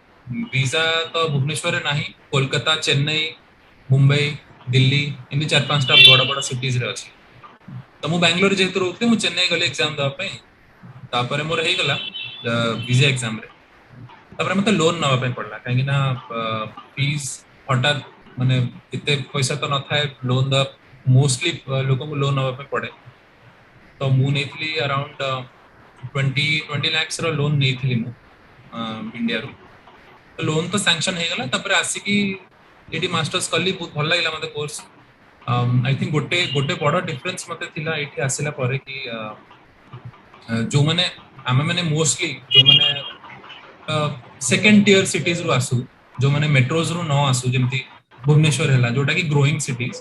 वीजा तो भुवनेश्वर रे नाही कोलकाता चेन्नई मुंबई दिल्ली इनती 4-5टा बड़ बड़ सिटीज रे अछि तो मु बेंगलोर जेतु रहते मु चेन्नई गले एग्जाम दवा पे तापर मोर हे गला वीजा एग्जाम रे तापर मते लोन नवा पे पड़ला काहे ना फीस हठात माने इते पैसा तो न थाए लोन द मोस्टली लोक को लोन नवा पे पड़े तो मु नेथली अराउंड 20 लाख रो लोन नेथली मु इंडिया रो तो लोन तो सैंक्शन हे गला तापर आसी की एडी मास्टर्स कली बहुत भल लागला मते कोर्स आई थिंक गोटे गोटे बड़ डिफरेंस मते थिला एठी आसिला परे कि जो माने आमे माने मोस्टली जो माने सेकंड टियर सिटीज रु आसु जो माने मेट्रोज रु न आसु जेमती भुवनेश्वर हैला जोटा कि ग्रोइंग सिटीज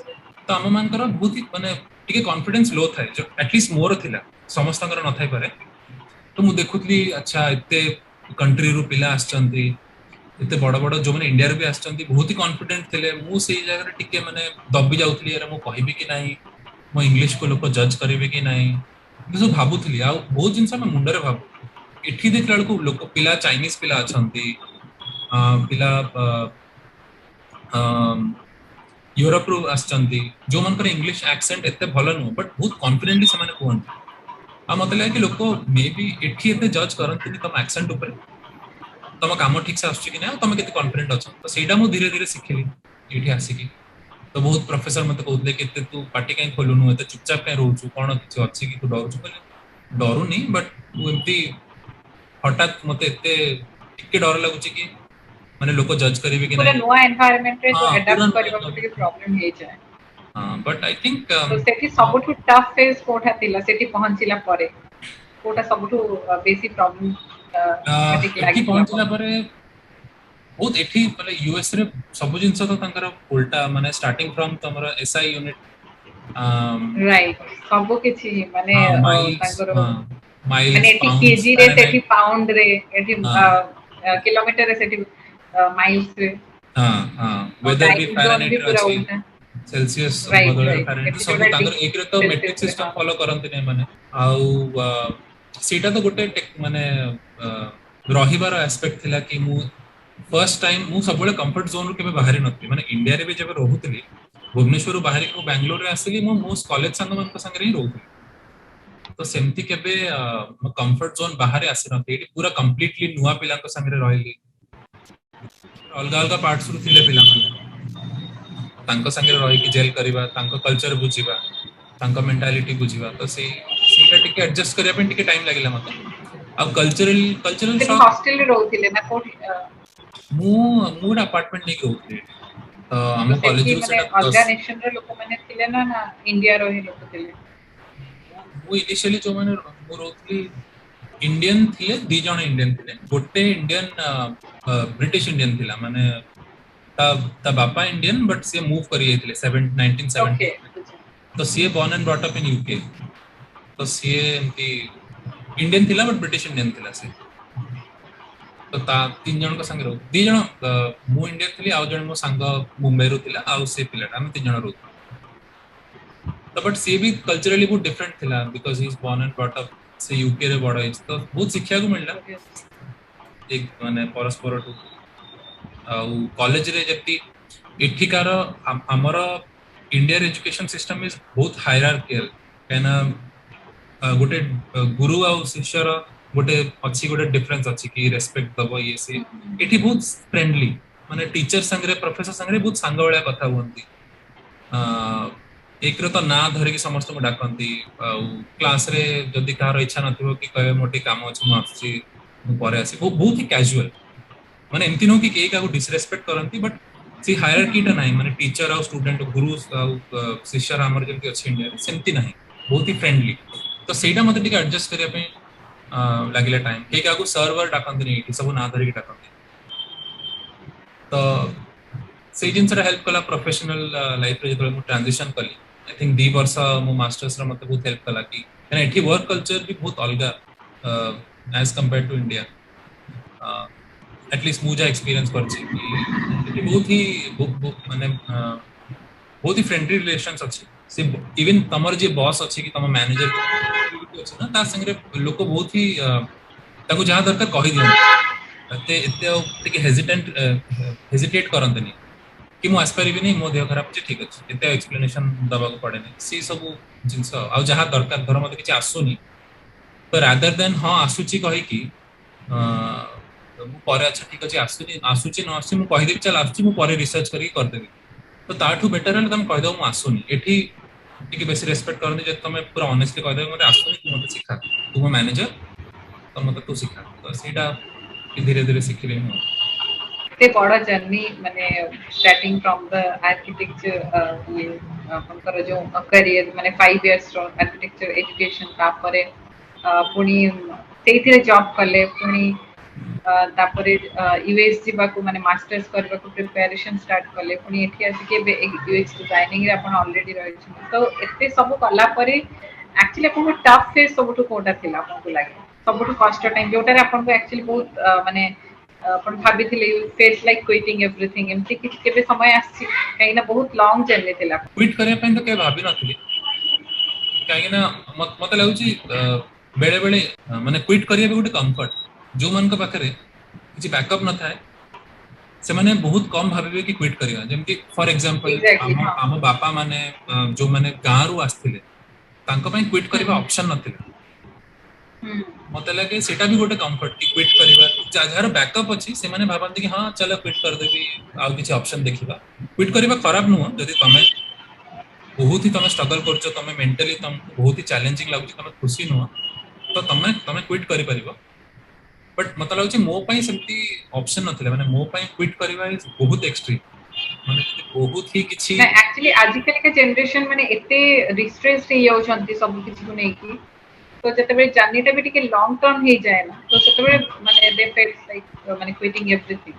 तो आम मानकर बहुत ही माने टिके कॉन्फिडेंस लो थाए जो एटलीस्ट मोर थिला समस्तंकर न थाई पारे तो मु देखुतली अच्छा इते कंट्री रु पिला आछंती इते बड़ बड़ जो माने इंडिया रे भी आछंती बहुत ही कॉन्फिडेंट थिले मु सेही जगह रे टिके माने दबी जाउतली अरे मु कहिबी कि नाही मो इंग्लिश को लोक जज करिवे कि नाही जो भाबुतली आ बहुत जिंस हम मुंडरे भाबु एठी देखला को लोक पिला चाइनीज पिला अछंती पिला यूरोप रु आछंती जो मनकर इंग्लिश एक्सेंट एते भलो नु बट बहुत कॉन्फिडेंटली से माने कोहंती आ मते लागे कि लोक मे बी एठी एते जज करंती तम एक्सेंट ऊपर तम काम ठीक से आछी कि ना तम केते कॉन्फिडेंट अछ तो सेटा मु धीरे धीरे सिखली एठी आसी की तो बहुत प्रोफेसर मते कहले कि तू पार्टी काई खोलुनु एते चुपचाप काई रहउछु कोन किछ अछि कि तू डरछु कहले डरू नहीं बट तू एमती हठात मते एते टिके डर लागुची कि माने लोक जज करिवे कि पूरा नहीं नया एनवायरनमेंट रे तो अडॉप्ट करबा को टिके प्रॉब्लम हे जाय हां बट आई थिंक तो सेठी सबठु टफ फेज कोठा थिला सेठी पहुंचिला परे कोठा सबठु बेसी प्रॉब्लम टिके एठी लागि पहुंचला परे बहुत एठी माने यूएस रे सब जिंस तो तांकर उल्टा माने स्टार्टिंग फ्रॉम तमरा एसआई यूनिट राइट सब किछि माने माइल्स तांकर माइल्स माने एठी पाउंड्स केजी रे सेठी पाउंड रे एठी किलोमीटर रे सेठी माइल्स रे हां हां वेदर भी फारेनहाइट रे अछि सेल्सियस बदल फारेनहाइट सब तांकर एक रे तो मेट्रिक सिस्टम फॉलो करंती नै माने आउ सीटा तो गोटे माने रहिबार एस्पेक्ट थिला कि मु फर्स्ट टाइम मु सबले कंफर्ट जोन रो केबे बाहरी नथि माने इंडिया रे भी जब रहउतली भुवनेश्वर बाहरी को बेंगलोर रे आसली मु मोस्ट कॉलेज संग मन को संग रे रहउतली तो सेमती केबे कंफर्ट जोन बाहरी आसी नथि एटी पूरा कंप्लीटली नुवा पिला को संग रे रहली अलगा अलगा पार्ट्स रु थिले पिला माने तांको संग रे रहि कि जेल करबा तांको कल्चर बुझिबा तांको मेंटालिटी बुझिबा तो सेटा टिके एडजस्ट करिया पे टिके टाइम लागिला मते अब कल्चरल शॉक हॉस्टल रे रहउतिले ना कोठी मु मूड अपार्टमेंट नहीं रहउतिले तो हम कॉलेज रु सेटा ऑर्गेनाइजेशन रे लोक माने थिले ना ना इंडिया रो ही लोक थिले मु इनिशियली जो माने मु रहउतली इंडियन थिले दी जण इंडियन थिले गोटे इंडियन ब्रिटिश इंडियन थिला माने ता बापा इंडियन बट से मूव करी जेतिले 1970 तो she born and brought up in UK तो सी एमती इंडियन थिला बट ब्रिटिश इंडियन थिला से तो ता तीन जण को संग रो दी जण मु इंडियन थिली आ जण मो संग मुंबई रो थिला आ से पिलाटा हम तीन जण रो तो बट सी भी कल्चरली बहुत डिफरेंट थिला because he is born and brought up से यूके रे बड़ा इज तो बहुत शिक्षा को मिलला एक माने परस्पर टू कॉलेज रे जति एठिकार हमर इंडिया एजुकेशन सिस्टम इज बहुत हायरार्कियल कैना गोटे गुरु आ शिष्यर गोटे अच्छी गोटे डिफरेंस अच्छी कि रेस्पेक्ट दबो ये से एठी बहुत फ्रेंडली माने टीचर संगे प्रोफेसर संगे बहुत सांग वाला कथा हुंती एक तो ना धरिकी समस्त को डाकती क्लास रे जदि कहार इच्छा नथिबो कि कहे मोटे काम अछि मु आसी मु परे आसी बहुत ही कैजुअल माने एमती नो कि केही काको डिसरेस्पेक्ट करंती बट सी हायरार्की टा नाही माने टीचर और स्टूडेंट गुरु शिष्य हमर जेमती अछि इंडिया रे सेमती नाही बहुत ही फ्रेंडली तो सेटा मते टिके एडजस्ट करिया पे लागिला टाइम केही काको सर्वर डाकंती नहीं सब ना धरिकी डाकंती तो से जिनस हेल्प कला प्रोफेशनल लाइफ रे जो ट्रांजिशन कली आई थिंक 2 वर्ष मो मास्टर्स रे मते बहुत हेल्प कला कि एना एठी वर्क कल्चर भी बहुत अलगा as compare to India at least मुझे एक्सपीरियंस करछि कि बहुत ही माने बहुत ही फ्रेंडली रिलेशंस अछि से इवन तमर जे बॉस अछि कि तम मैनेजर अछि ना ता संगे लोक बहुत ही ताको जहां दरकार कहि दियन एते एते हेजिटेट करंतनी कि मु आसपारी भी नहीं मो देह खराब अछि ठीक अछि एते एक्सप्लेनेशन दबा को पड़े नहीं सी सब जिंस आ जहां दरकार धर मते किछ आसुनी तो रादर देन हां आसुची कहि कि मु परे अच्छा ठीक अछि आसुनी आसुची न आसुची मु कहि देबी चल आसुची मु परे रिसर्च करी कर देबी तो ताठू बेटर है तुम कहि दो मु आसुनी एठी टिके बेसी रेस्पेक्ट करनी जे तुम पूरा ऑनेस्टली कहि दो मते आसुनी तू मते सिखा तू मो मैनेजर तो मते तू सिखा तो सीधा धीरे धीरे सिखिले हूं एते बड़ा जर्नी माने स्टार्टिंग फ्रॉम द आर्किटेक्चर ये आपनकर जो करियर माने 5 इयर्स रो आर्किटेक्चर एजुकेशन तापरे पुनी सेइथिरे जॉब कले पुनी तापरे यूएस जीवाको माने मास्टर्स करबा को प्रिपरेशन स्टार्ट कले पुनी एठी आसी के यूएक्स डिजाइनिंग रे अपन ऑलरेडी रहि छी तो एते सब कला परे एक्चुअली अपन टफ फेस सबटु कोटा थिला अपन को लागे सबटु कष्ट टाइम जोटा रे अपन को एक्चुअली बहुत माने अपन भाभी थिले you face like quitting everything एमती कि केबे समय आसी काइना बहुत लॉन्ग जर्नी थिला क्विट करिया पे तो के भाबी नथली काहे ना मते लागुची बेले बेले माने क्विट करिया भी गोटे कंफर्ट जो मन के पाखरे किछि बैकअप न थाए से माने बहुत कम भाबिबे कि क्विट करिया जेमति फॉर एग्जांपल हम बापा माने जो माने गांरू आस्थिले तांको पय क्विट करिबा ऑप्शन नथिला मते लगे सेटा भी गोटे कंफर्ट कि क्विट करिबा जहार बैकअप अछि से माने भाबंती कि हां चलो क्विट कर देबी आ किछि ऑप्शन देखिबा क्विट करिबा खराब नुह जदि तमे बहुत ही तमे स्ट्रगल करछो तमे मेंटली तुमको बहुत ही चैलेंजिंग लागुची तमे खुशी नुह तो तमे तमे क्विट करि परिबो बट मत लागुची मो पय सेमती ऑप्शन नथिले माने मो पय क्विट करिबा इज बहुत एक्सट्रीम माने बहुत ही किछि एक्चुअली आजिकल के जनरेशन माने एते रिस्ट्रेस्ड हे जाउ छंती सब किछि को नै कि तो जतबे जर्नीटा भी टिके लॉन्ग टर्म हे जाए ना तो सेतबे माने दे फेल्स लाइक माने क्विटिंग एवरीथिंग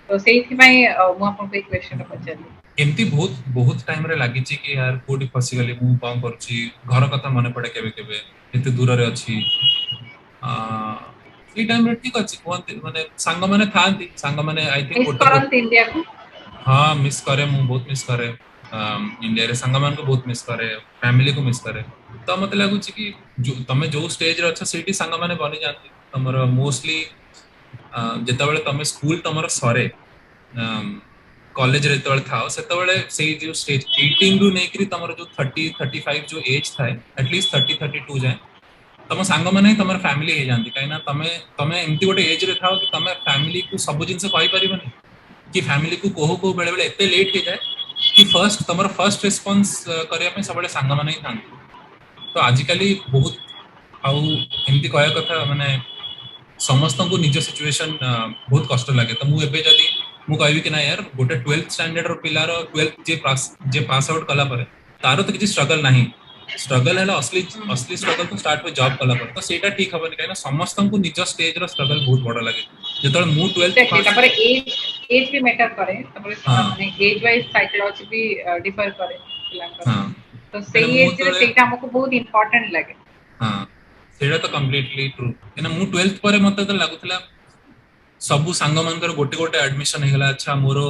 तो सेइथि पय मु आपन को एक क्वेश्चन पचाली एमती बहुत बहुत टाइम रे लागि छि कि यार कोडी फसी गली मु काम करछि घर कथा मने पड़े केबे केबे एते दूर रे अछि ई टाइम रे ठीक अछि कोन माने संग माने थांती संग माने आई थिंक गोटे इंडिया को हां मिस करे मु बहुत मिस करे इंडिया रे संग मान को बहुत मिस करे फैमिली को मिस करे तो मते लागु छि कि जो तमे जो स्टेज रे अच्छा सेठी संग माने बनि जानती तमर मोस्टली जेतबेले तमे स्कूल तमर सरे कॉलेज रे तबेले थाओ सेतबेले सेही जो स्टेज 18 रु नै करी तमर जो 30 35 जो एज थाए एटलीस्ट 30 32 जाए तम सांग माने तमर फैमिली हे जानती काइना तमे तमे एमती गोटे एज रे थाओ कि तमे फैमिली को सब जिंस कहि परिबनी कि फैमिली को कोहो को बेले बेले एते लेट हे जाए कि फर्स्ट तमर फर्स्ट रिस्पांस करिया पे सबले सांग माने ही थांती तो आजिकली बहुत आउ एमती कहया कथा माने समस्त को निज सिचुएशन बहुत कष्ट लागे तो मु एबे जदी मु कहबी कि ना यार गोटे 12th स्टैंडर्ड रो पिलार 12th जे पास आउट कला परे तारो तो किछि स्ट्रगल नाही स्ट्रगल है असली असली स्ट्रगल तो स्टार्ट में जॉब कला पर तो सेटा ठीक हबनी काहे ना समस्त को निज स्टेज रो स्ट्रगल बहुत बड़ लागे जेतल मु 12th पास तापर एज भी मैटर करे तापर माने एज वाइज साइकोलॉजी भी डिफर करे पिलांकर तो सही एज रे सेटा हमको बहुत इंपोर्टेंट लागे हां सेटा तो कंप्लीटली ट्रू एना मु 12th परे मते तो लागुतला सबु सांग मानकर गोटे गोटे एडमिशन हे गला अच्छा मोरो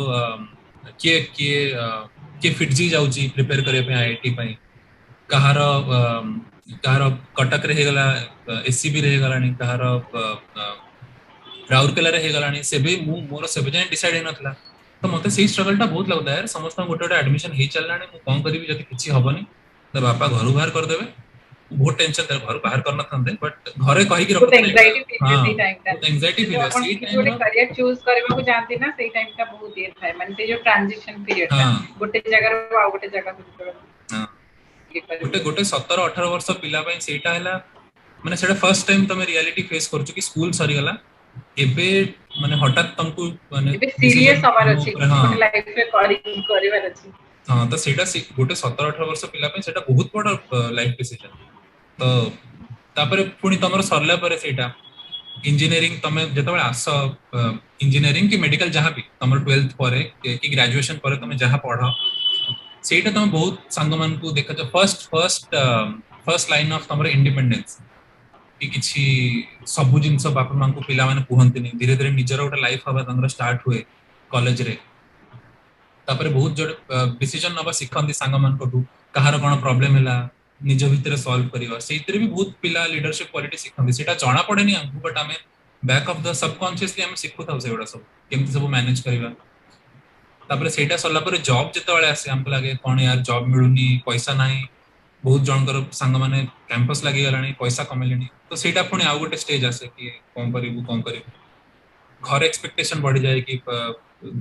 के फिटजी जाउची प्रिपेयर करे पे आईआईटी पई कहार कहार कटक रे हे गला एससीबी रे हे गलानी कहार राउरकेला रे हे गलानी से भी मु मोर से बजाय डिसाइड हे नथला तो मते सेही स्ट्रगल टा बहुत लागदा यार समस्त गोटे गोटे एडमिशन हे चललानी मु कोन करबी जति किछि हबनी तो बापा घर बाहर कर देबे बहुत टेंशन था, घर बाहर करना था बट घरे कहि कि बहुत रखुते ना एटा। एंजाइटी फील हुए हां सेई टाइमटा बहुत एंजाइटी जो फील अपन से किसी टाइम गोटे रो। करियर चूज करबा को जानती ना सेई टाइमटा बहुत ये थाए माने से जो ट्रांजिशन पीरियड टा हां गोटे जगह रो आ गोटे जगह को हां ये गोटे करबो। गोटे 17-18 वर्ष पिला पई सेटा हैला माने सेटा फर्स्ट टाइम तमे रियलिटी फेस करछु कि स्कूल सरी गला एबे माने हठात तुमको माने ଏବେ डिसीजन सीरियस हबार तुम ଅଛି ऊपर। କିଛି हां ଗୋଟେ ଲାଇଫ ରେ କରିବାର ଅଛି। हां तो सेटा गोटे 17-18 वर्ष पिला पई सेटा बहुत बड़ लाइफ डिसीजन। तो तापरे पुणी तमर सरला परे सेटा इंजीनियरिंग तमे जेतबे आस इंजीनियरिंग की मेडिकल जहां भी तमर 12th परे कि ग्रेजुएशन परे तमे जहां पढ ସେଇଟା ତମେ ବହୁତ ସାଙ୍ଗମାନଙ୍କୁ ଦେଖାଛ first first first line of ତମର ଇଣ୍ଡିପେଣ୍ଡେନ୍ସ କି କିଛି ସବୁ ଜିନିଷ ବାପା ମାଙ୍କୁ ପିଲାମାନେ କୁହନ୍ତିନି ଧୀରେ ଧୀରେ ନିଜର ଗୋଟେ ଲାଇଫ ହବା ତାଙ୍କର ଷ୍ଟାର୍ଟ ହୁଏ କଲେଜରେ ତାପରେ ବହୁତ ଯୋଡେ ଡିସିଜନ ନବା ଶିଖନ୍ତି ସାଙ୍ଗମାନଙ୍କଠୁ କାହାର କଣ ପ୍ରୋବ୍ଲେମ ହେଲା ନିଜ ଭିତରେ ସଲ୍ଭ କରିବା ସେଇଥିରେ ବି ବହୁତ ପିଲା ଲିଡରशिପ କ୍ୱାଲିଟି ଶିଖନ୍ତି ସେଇଟା ଜଣା ପଡେନି ଆମକୁ ବଟ୍ ଆମେ ବ୍ୟାକ୍ ଅଫ୍ ଦ ସବକନସିୟସଲି ଆମେ ଶିଖୁଥାଉ ସେଗୁଡା ସବୁ କେମିତି ସବୁ ମ୍ୟାନେଜ କରିବା ତାପରେ ସେଇଟା ସରିଲା ପରେ ଜବ୍ ଯେତେବେଳେ ଆସେ ଆମକୁ ଲାଗେ କଣ ୟାର ଜବ୍ ମିଳୁନି ପଇସା ନାହିଁ ବହୁତ ଜଣଙ୍କର ସାଙ୍ଗମାନେ କ୍ୟାମ୍ପସ ଲାଗିଗଲାଣି ପଇସା କମେଇଲେଣି ତ ସେଇଟା ପୁଣି ଆଉ ଗୋଟେ ଷ୍ଟେଜ ଆସେ କି କଣ କରିବୁ ଘରେ ଏକ୍ସପେକ୍ଟେସନ ବଢିଯାଏ କି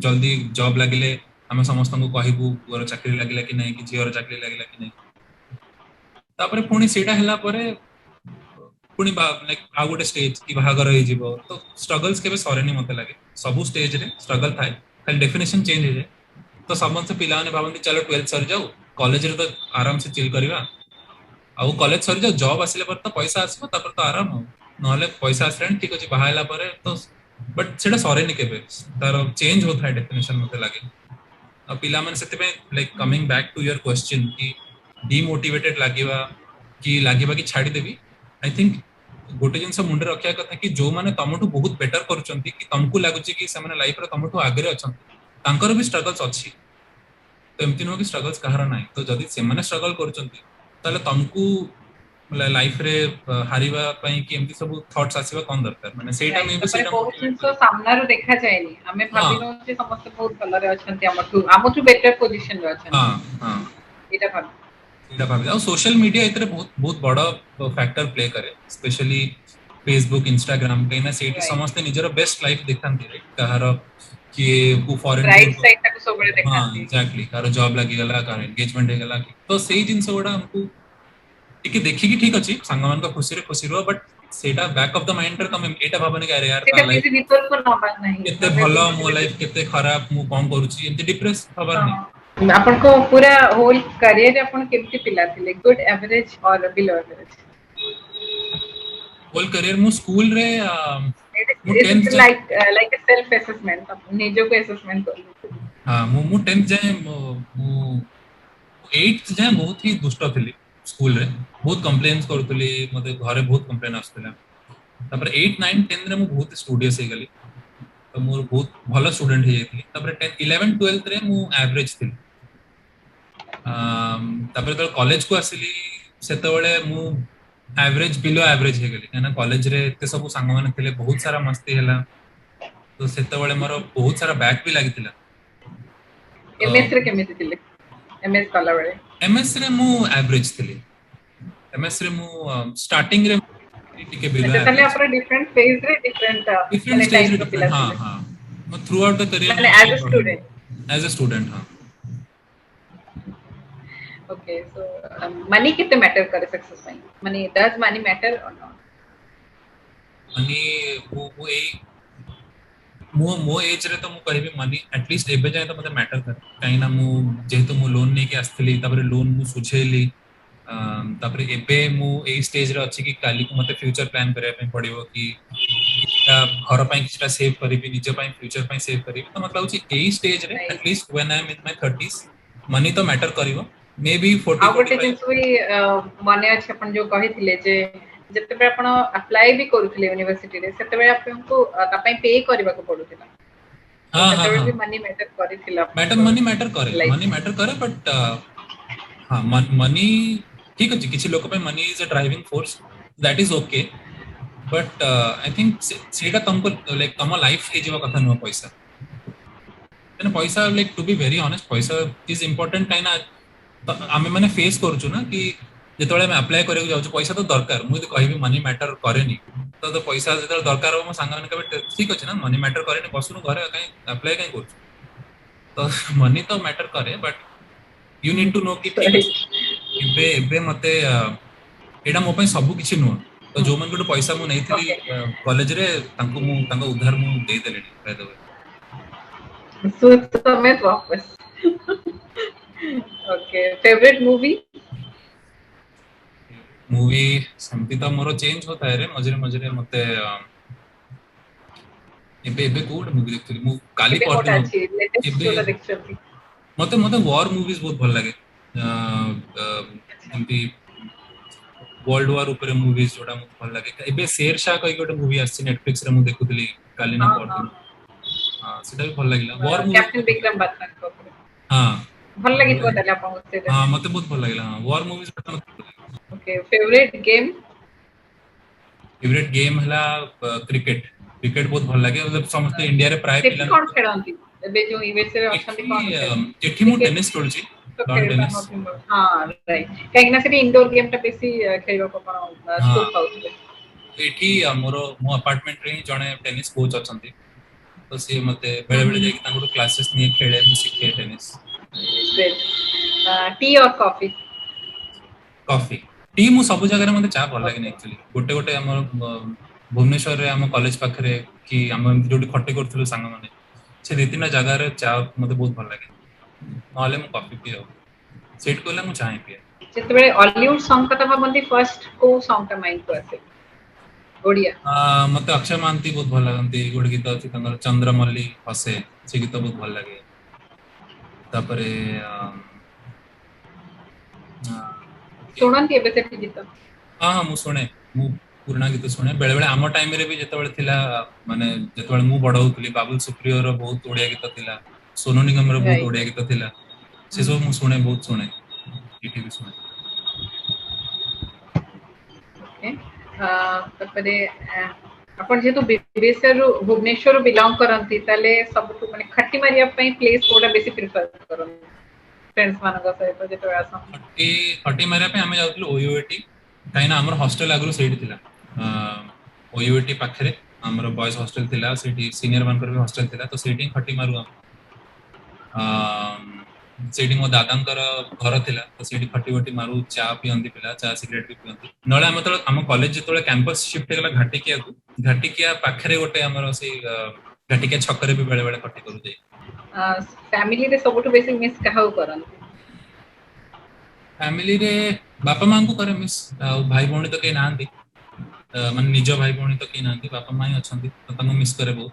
ଜଲ୍ଦି ଜବ୍ ଲାଗିଲେ ଆମେ ସମସ୍ତଙ୍କୁ କହିବୁ ପୁଅର ଚାକିରି ଲାଗିଲା କି ନାହିଁ କି ଝିଅର ଚାକିରି ଲାଗିଲା କି ନାହିଁ ତାପରେ ପୁଣି ସେଇଟା ହେଲା ପରେ ପୁଣି ଲାଇକ୍ ଆଉ ଗୋଟେ ଷ୍ଟେଜ କି ବାହାଘର ହେଇଯିବ ତ ଷ୍ଟ୍ରଗଲ୍ସ କେବେ ସରେନି ମତେ ଲାଗେ ସବୁ ଷ୍ଟେଜରେ ଷ୍ଟ୍ରଗଲ ଥାଏ ଖାଲି ଡେଫିନେସନ ଚେଞ୍ଜ ହେଇଯାଏ ତ ସମସ୍ତେ ପିଲାମାନେ ଭାବନ୍ତି ଚାଲ 12th ସରିଯାଉ କଲେଜରେ ତ ଆରାମସେ ଚିଲ୍ କରିବା ଆଉ କଲେଜ ସରିଯାଉ ଜବ୍ ଆସିଲା ପରେ ତ ପଇସା ଆସିବ ତାପରେ ତ ଆରାମ ଆଉ ନହେଲେ ପଇସା ଆସିଲାଣି ଠିକ ଅଛି ବାହା ହେଲା ପରେ ତ ବଟ୍ ସେଇଟା ସରେନି କେବେ ତାର ଚେଞ୍ଜ ହଉଥାଏ ଡେଫିନେସନ ମତେ ଲାଗେ ଆଉ ପିଲାମାନେ ସେଥିପାଇଁ like coming back to your question କି ଡିମୋଟିଭେଟେଡ୍ ଲାଗିବା କି ଛାଡିଦେବି ଆଇ ଥିଙ୍କ ଗୋଟେ ଜିନିଷ ମୁଣ୍ଡରେ ରଖିବା କଥା କି ଯୋଉମାନେ ତମଠୁ ବହୁତ ବେଟର କରୁଛନ୍ତି କି ତମକୁ ଲାଗୁଛି କି ସେମାନେ ଲାଇଫରେ ତମଠୁ ଆଗରେ ଅଛନ୍ତି ତାଙ୍କର ବି ଷ୍ଟ୍ରଗଲ୍ସ ଅଛି ତ ଏମିତି ନୁହଁ କି ଷ୍ଟ୍ରଗଲ୍ସ କାହାର ନାହିଁ ତ ଯଦି ସେମାନେ ଷ୍ଟ୍ରଗଲ କରୁଛନ୍ତି ତାହେଲେ ତମକୁ ଲାଇଫରେ ହାରିବା ପାଇଁ କି ଏମିତି ସବୁ ଥଟ୍ସ ଆସିବା କଣ ଦରକାର ମାନେ ସେଇଟା ରାଇଟ୍ ମେ ବି ତାପରେ ସେଇଟା ବହୁତ ମୋଟିଭେଟ ଜିନିଷ କରିବ ସାମ୍ନାରୁ ଦେଖାଯାଏନି ଆମେ ହଁ ଭାବି ନଉ ଯେ ସମସ୍ତେ ବହୁତ ଭଲରେ ଅଛନ୍ତି ଆମଠୁ ବେଟର ପୋଜିସନରେ ହଁ ଅଛନ୍ତି ହଁ ଏଇଟା ଭାବି ସେଇଟା ଭାବି ଆଉ ସୋସିଆଲ ମିଡିଆ ଏଥିରେ ବହୁତ ବହୁତ ବଡ ଫ୍ୟାକ୍ଟର ପ୍ଲେ କରେ ସ୍ପେଶାଲି ଫେସବୁକ୍ ଇନଷ୍ଟାଗ୍ରାମ କାହିଁକିନା ସେଇଠି ରାଇଟ୍ ସମସ୍ତେ ନିଜର ବେଷ୍ଟ ଲାଇଫ ଦେଖାନ୍ତି right? କାହାର କିଏ କୋଉ ଫରେନ୍ ଟୁର ବ୍ରାଇଟ୍ ସାଇଡ୍ ଟାକୁ ସବୁବେଳେ ହଁ ଦେଖାନ୍ତି। ଏକ୍ଜାକ୍ଟଲି କାହାର ଜବ୍ ଲାଗିଗଲା କାହାର ଏନଗେଜମେଣ୍ଟ ହେଇଗଲା ତ ସେଇ ଜିନିଷ ଗୁଡା ଆମକୁ ଟିକେ ଦେଖିକି ଠିକ ଅଛି ସାଙ୍ଗମାନଙ୍କ ଖୁସିରେ ଖୁସି ରୁହ ବଟ୍ ସେଇଟା ବ୍ୟାକ୍ ଅଫ୍ ଦ ମାଇଣ୍ଡରେ ତମେ ଏଇଟା ଭାବନି କି ଆରେ ୟାର ତା ସେଇଟା ଲାଇଫ ବେଶୀ ଭିତରକୁ ନବାର ନାହିଁ କେତେ ତମେ ଭଲ ମୋ ବୁଝିଲେ ଲାଇଫ କେତେ ଖରାପ ମୁଁ କଣ କରୁଛି ଏମିତି ଡିପ୍ରେସ ହବାର ନାହିଁ ହଁ ଆପଣଙ୍କ ପୁରା ହୋଲ କ୍ୟାରିୟରରେ ଆପଣ କେମିତି ପିଲା ଥିଲେ ଗୁଡ ଏଭରେଜ ଅର ବିଲୋ ଏଭରେଜ ହୋଲ କ୍ୟାରିୟର ମୁଁ ସ୍କୁଲରେ ମୁଁ It is 10th ଯାଏ like a self assessment ନିଜକୁ assessment କରିବେ। ହଁ ମୁଁ 10th ଯାଏ ମୁଁ 8th ଯାଏ ବହୁତ ହି ଦୁଷ୍ଟ ଥିଲି ସ୍କୁଲରେ ବହୁତ କମ୍ପ୍ଲେନ୍ସ କରୁଥିଲି ମତେ ଘରେ ବହୁତ କମ୍ପ୍ଲେନ୍ ଆସୁଥିଲା ତାପରେ 8 9 10 ରେ ମୁଁ ବହୁତ ଷ୍ଟୁଡିୟସ୍ ହେଇଗଲି ତ ମୋର ବହୁତ ଭଲ ଷ୍ଟୁଡେଣ୍ଟ ହେଇଯାଇଥିଲି ତାପରେ 10 11 12 ରେ ମୁଁ ଆଭରେଜ ଥିଲି ତାପରେ ଯେତେବେଳେ କଲେଜକୁ ଆସିଲି ସେତେବେଳେ ମୁଁ ଆଭରେଜ ବିଲୋ ଆଭରେଜ ହେଇଗଲି କାହିଁକିନା କଲେଜରେ ଏତେ ସବୁ ସାଙ୍ଗମାନେ ଥିଲେ ବହୁତ ସାରା ମସ୍ତି ହେଲା ତ ସେତେବେଳେ ମୋର ବହୁତ ସାରା ବ୍ୟାକ୍ ବି ଲାଗିଥିଲା ତ ଏମଏସ୍ ରେ କେମିତି ଥିଲେ ଏମଏସ୍ କଲା ବେଳେ ଏମଏସ୍ ରେ ମୁଁ ଆଭରେଜ ଥିଲି एमएस रे मु स्टार्टिंग रे ଟିକେ ବିଲୋ ଆଚ୍ଛା ତାହେଲେ एवरेज ଆପଣ ଡିଫରେଣ୍ଟ ଫେଜ୍ ରେ ଡିଫରେଣ୍ଟ डिफरेंट ମାନେ स्टेज रे ଟାଇପ୍ ର डिफरेंट ପିଲା हां ଥିଲେ हां मैं थ्रू आउट द करियर ମାନେ में ଆଜ୍ ये अ पढ़ूंगा स्टूडेंट एज अ स्टूडेंट हां ओके सो मनी कितने मैटर करे सक्सेस ପାଇଁ ମାନେ डज मनी मैटर और नॉट मनी वो ए मो एज रे तो मु कहबी मनी एटलीस्ट एबे जाय तो मते मैटर करे काई ना मु जेहेतु मु लोन नै के आस्थली तापर लोन मु सुझेली तापर एबे मु ए स्टेज रे अछि कि काली को मते फ्यूचर प्लान करे पे पड़िबो कि किछटा घर ପାଇଁ किछटा सेव କରିବି ନିଜ ପାଇଁ फ्यूचर ପାଇଁ सेव କରିବି ତ ମତେ ଲାଗୁଛି ଏଇ ସ୍ଟେଜ ରେ nice at least when I am in my 30s money तो मैटर करिवो मे बी 40 ଆଉ ଗୋଟେ 45 ଜିନିଷ ବି ମନେ ଅଛି ଆପଣ ଯୋଉ କହିଥିଲେ ଯେ ଯେତେବେଳେ ଆପଣ ଆପ୍ଲାଏ ବି କରୁଥିଲେ ୟୁନିଭର୍ସିଟିରେ ସେତେବେଳେ ଆପଣଙ୍କୁ ତା ପାଇଁ ପେ କରିବାକୁ ପଡୁଥିଲା ତ हाँ हाँ ସେତେବେଳେ हाँ ବି ମନି ମ୍ୟାଟର କରିଥିଲା मैटर ଆପଣଙ୍କ मनी ଲାଇଫ मैटर करे बट हाँ मनी ठीक अछि किछि लोक पे money is a driving force that is okay but I think सेटा तुमको लाइक तुम लाइफ हे जीवा कथा नुह पैसा ମାନେ पैसा like to be very honest पैसा इज इम्पोर्टेंट କାଇଁ ନା आमे माने फेस करूछु ना कि ଯେତେବେଳେ ଆମେ ଆପ୍ଲାଏ କରିବାକୁ ଯାଉଛୁ ପଇସା ତ ଦରକାର, ମୁଁ ଯଦି କହିବି ମନି ମ୍ୟାଟର କରେନି ତ ପଇସା ଯେତେବେଳେ ଦରକାର ହବ ମୋ ସାଙ୍ଗମାନେ କହିବେ ଠିକ ଅଛି ନା ମନି ମ୍ୟାଟର କରେନି ବସୁନୁ ଘରେ କାଇଁ ଆପ୍ଲାଏ କାଇଁ କରୁଛୁ, ତ ମନି ତ ମ୍ୟାଟର କରେ but you need to know କି ଠିକ ଅଛି ଏବେ ଏବେ ମତେ ଏଇଟା ମୋ ପାଇଁ ସବୁ କିଛି ନୁହଁ, ତ ଯୋଉମାନଙ୍କଠୁ ପଇସା ମୁଁ ନେଇଥିଲି ଓକେ କଲେଜରେ ତାଙ୍କୁ ମୁଁ ତାଙ୍କ ଉଦ୍ଧାର ମୁଁ ଦେଇଦେଲିଣି by the way। ସୁଟ ସमेत वापस ओके फेवरेट मूवी ମୁଭି ସେମିତି ତ ମୋର ଚେଞ୍ଜ ହଉଥାଏ ରେ ମଝିରେ ମଝିରେ ମତେ ଏବେ ଏବେ କୋଉ ଗୋଟେ ମୁଭି ଦେଖୁଥିଲି ମୁଁ କାଲି ଏବେ କୋଉଟା ପରଦିନ ଅଛି लेटेस्ट ଏବେ जोटा देखछथि ମତେ ମତେ ୱାର ମୁଭିଜ ବହୁତ ଭଲ ଲାଗେ, ଅ, ଅ, ଏମିତି वर्ल्ड वार ଉପରେ ମୁଭିଜ ଯୋଉଟା ମୋତେ ଭଲ ଲାଗେ, ଏବେ ଶେର ଶାହ କହିକି ଗୋଟେ ମୁଭି ଆସିଛି ନେଟଫ୍ଲିକ୍ସ ରେ ମୁଁ ଦେଖୁଥିଲି କାଲି ନା हाँ ପରଦିନ, हाँ ହଁ ସେଟା ବି ଭଲ ଲାଗିଲା, ୱାର ମୁଭିଜ कैप्टन ବହୁତ ଭଲ विक्रम ଲାଗେ। बत्रा को ହଁ ଭଲ ଭଲ ଲାଗିଥିବ ଲାଗେ, ତାହେଲେ ଆପଣଙ୍କୁ ସେଇଟା ହଁ ମତେ ବହୁତ ଭଲ ଲାଗିଲା, ହଁ ୱାର ମୁଭିଜ ମତେ ବହୁତ ଭଲ ଲାଗେ। Okay favourite game favourite game ହେଲା କ୍ରିକେଟ, କ୍ରିକେଟ ବହୁତ ଭଲ ଲାଗେ, ସମସ୍ତେ ଇଣ୍ଡିଆରେ ପ୍ରାୟ ସେଠି କଣ ପିଲାଙ୍କୁ ଖେଳନ୍ତି ଏବେ ଯୋଉ ୟୁଏସଏ ରେ ଅଛନ୍ତି ଏଠି କଣ ଖେଳନ୍ତି ଏଠି ମୁଁ କ୍ରିକେଟ ଟେନିସ ଖେଳୁଛି, ତ ଲନ୍ ଖେଳିବା ଟେନିସ। ନଥିବ ହଁ ରାଇଟ୍ କାହିଁକି ନା ସେଠି ଇନଡୋର ଗେମ୍ ଟା ବେଶୀ ଖେଳିବାକୁ ଆପଣ ହଁ ସ୍କୋପ ପାଉଥିବେ ଏଠି ମୋର ମୋ ଆପାର୍ଟମେଣ୍ଟରେ ହିଁ ଜଣେ ଟେନିସ କୋଚ୍ ଅଛନ୍ତି, ତ ସିଏ ମତେ ହୁଁ ବେଳେ ବେଳେ ହୁଁ ଯାଇକି ତାଙ୍କଠୁ କ୍ଲାसेସ୍ ନିଏ, ଖେଳେ, ମୁଁ ଶିଖେ ଟେନିସ। ग्रेट टी और कॉफी କଫି, ଟି ମୁଁ ସବୁ ଜାଗାରେ ମତେ ଚା ଭଲ ଲାଗେନି ओके ଆକ୍ଚୁଆଲି, ଗୋଟେ ଗୋଟେ ଆମର ଭୁବନେଶ୍ୱରରେ ଆମ କଲେଜ ପାଖରେ କି ଆମ ଏମିତି ଯୋଉଠି ଖଟି କରୁଥିଲୁ ସାଙ୍ଗମାନେ ସେ ଦି ତିନିଟା ଜାଗାରେ ଚା ମତେ ବହୁତ ଭଲ ଲାଗେ, ନହେଲେ ମୁଁ କଫି ପିଏ, ଆଉ ସେଇଠି ଗଲେ ମୁଁ ଚା ହିଁ ପିଏ। ଯେତେବେଳେ ହଲିଉଡ ସଙ୍ଗ କଥା ଭାବନ୍ତି ଫର୍ଷ୍ଟ କୋଉ ସଙ୍ଗ ଟା ମାଇଣ୍ଡ କୁ ଆସେ ଓଡିଆ ମତେ ଅକ୍ଷୟ ମହାନ୍ତି ବହୁତ ଭଲ ଲାଗନ୍ତି, ଗୋଟେ ଗୀତ ଅଛି ତାଙ୍କର ଚନ୍ଦ୍ରମଲ୍ଲୀ ହସେ, ସେ ଗୀତ ବହୁତ ଭଲ ଲାଗେ, ତାପରେ କିଏ ଶୁଣନ୍ତି ଏବେ ସେଠି ଗୀତ ହଁ ହଁ ମୁଁ ଶୁଣେ, ମୁଁ ପୁରୁଣା ଗୀତ ଶୁଣେ, ବେଳେ ବେଳେ ଆମ ଟାଇମ ରେ ବି ଯେତେବେଳେ ଥିଲା ମାନେ ଯେତେବେଳେ ମୁଁ ବଡ ହଉଥିଲି ବାବୁଲ ସୁପ୍ରିୟର ବହୁତ ଓଡିଆ ଗୀତ ଥିଲା, ସୋନୁ ନିଗମର ବହୁତ ରାଇଟ୍ ଓଡିଆ ଗୀତ ଥିଲା, ସେ ସବୁ ମୁଁ ଶୁଣେ, ବହୁତ ଶୁଣେ, ଏଠି ବି ଶୁଣେ। ओके ତାପରେ ଆପଣ ଯେହେତୁ ବିଦେଶରୁ ଭୁବନେଶ୍ୱରରୁ ବିଲଙ୍ଗ କରନ୍ତି ତାହେଲେ ସବୁଠୁ ମାନେ ଖଟି ମାରିବା ପାଇଁ ପ୍ଲେସ୍ କୋଉଟା ବେଶୀ ପ୍ରିଫର କରନ୍ତି ଫ୍ରେଣ୍ଡସ୍ ମାନଙ୍କ ସହିତ ଯେତେବେଳେ ଆସନ୍ତି ଖଟି ଖଟି ମାରିବା ପାଇଁ ଆମେ ଯାଉଥିଲୁ ଓୟୁଏଟି, କାହିଁକିନା ଆମର ହଷ୍ଟେଲ ଆଗରୁ ସେଇଠି ଥିଲା, ଓୟୁଏଟି ପାଖରେ ଆମର ବଏଜ ହଷ୍ଟେଲ ଥିଲା, ସେଇଠି ସିନିୟର ମାନଙ୍କର ବି ହଷ୍ଟେଲ ଥିଲା, ତ ସେଇଠି ହିଁ ଖଟି ମାରୁ ଆମେ, ସେଇଠି ମୋ ଦାଦାଙ୍କର ଘର ଥିଲା, ତ ସେଇଠି ଖଟି ବଟି ମାରୁ, ଚା ପିଅନ୍ତି ପିଲା, ଚା ସିଗରେଟ ବି ପିଅନ୍ତି, ନହେଲେ ଆମେ ଯେତେବେଳେ ଆମ କଲେଜ ଯେତେବେଳେ କ୍ୟାମ୍ପସ ସିଫ୍ଟ ହେଇଗଲା ଘାଟିକିଆକୁ, ଘାଟିକିଆ ପାଖରେ ଗୋଟେ ଆମର ସେଇ ଘାଟିକିଆ ଛକରେ ବି ବେଳେ ବେଳେ ଖଟି କରୁ ଯାଇ। ଫ୍ୟାମିଲିରେ ସବୁଠୁ ବେଶୀ ମିସ୍ କାହାକୁ କରନ୍ତି ଫ୍ୟାମିଲିରେ ବାପା ମାଙ୍କୁ କରେ ମିସ୍, ଆଉ ଭାଇ ଭଉଣୀ ତ କେହି ନାହାନ୍ତି, ମାନେ ନିଜ ଭାଇ ଭଉଣୀ ତ କେହି ନାହାନ୍ତି, ବାପା ମା ହିଁ ଅଛନ୍ତି, ତ ତାଙ୍କୁ ମିସ୍ କରେ ବହୁତ।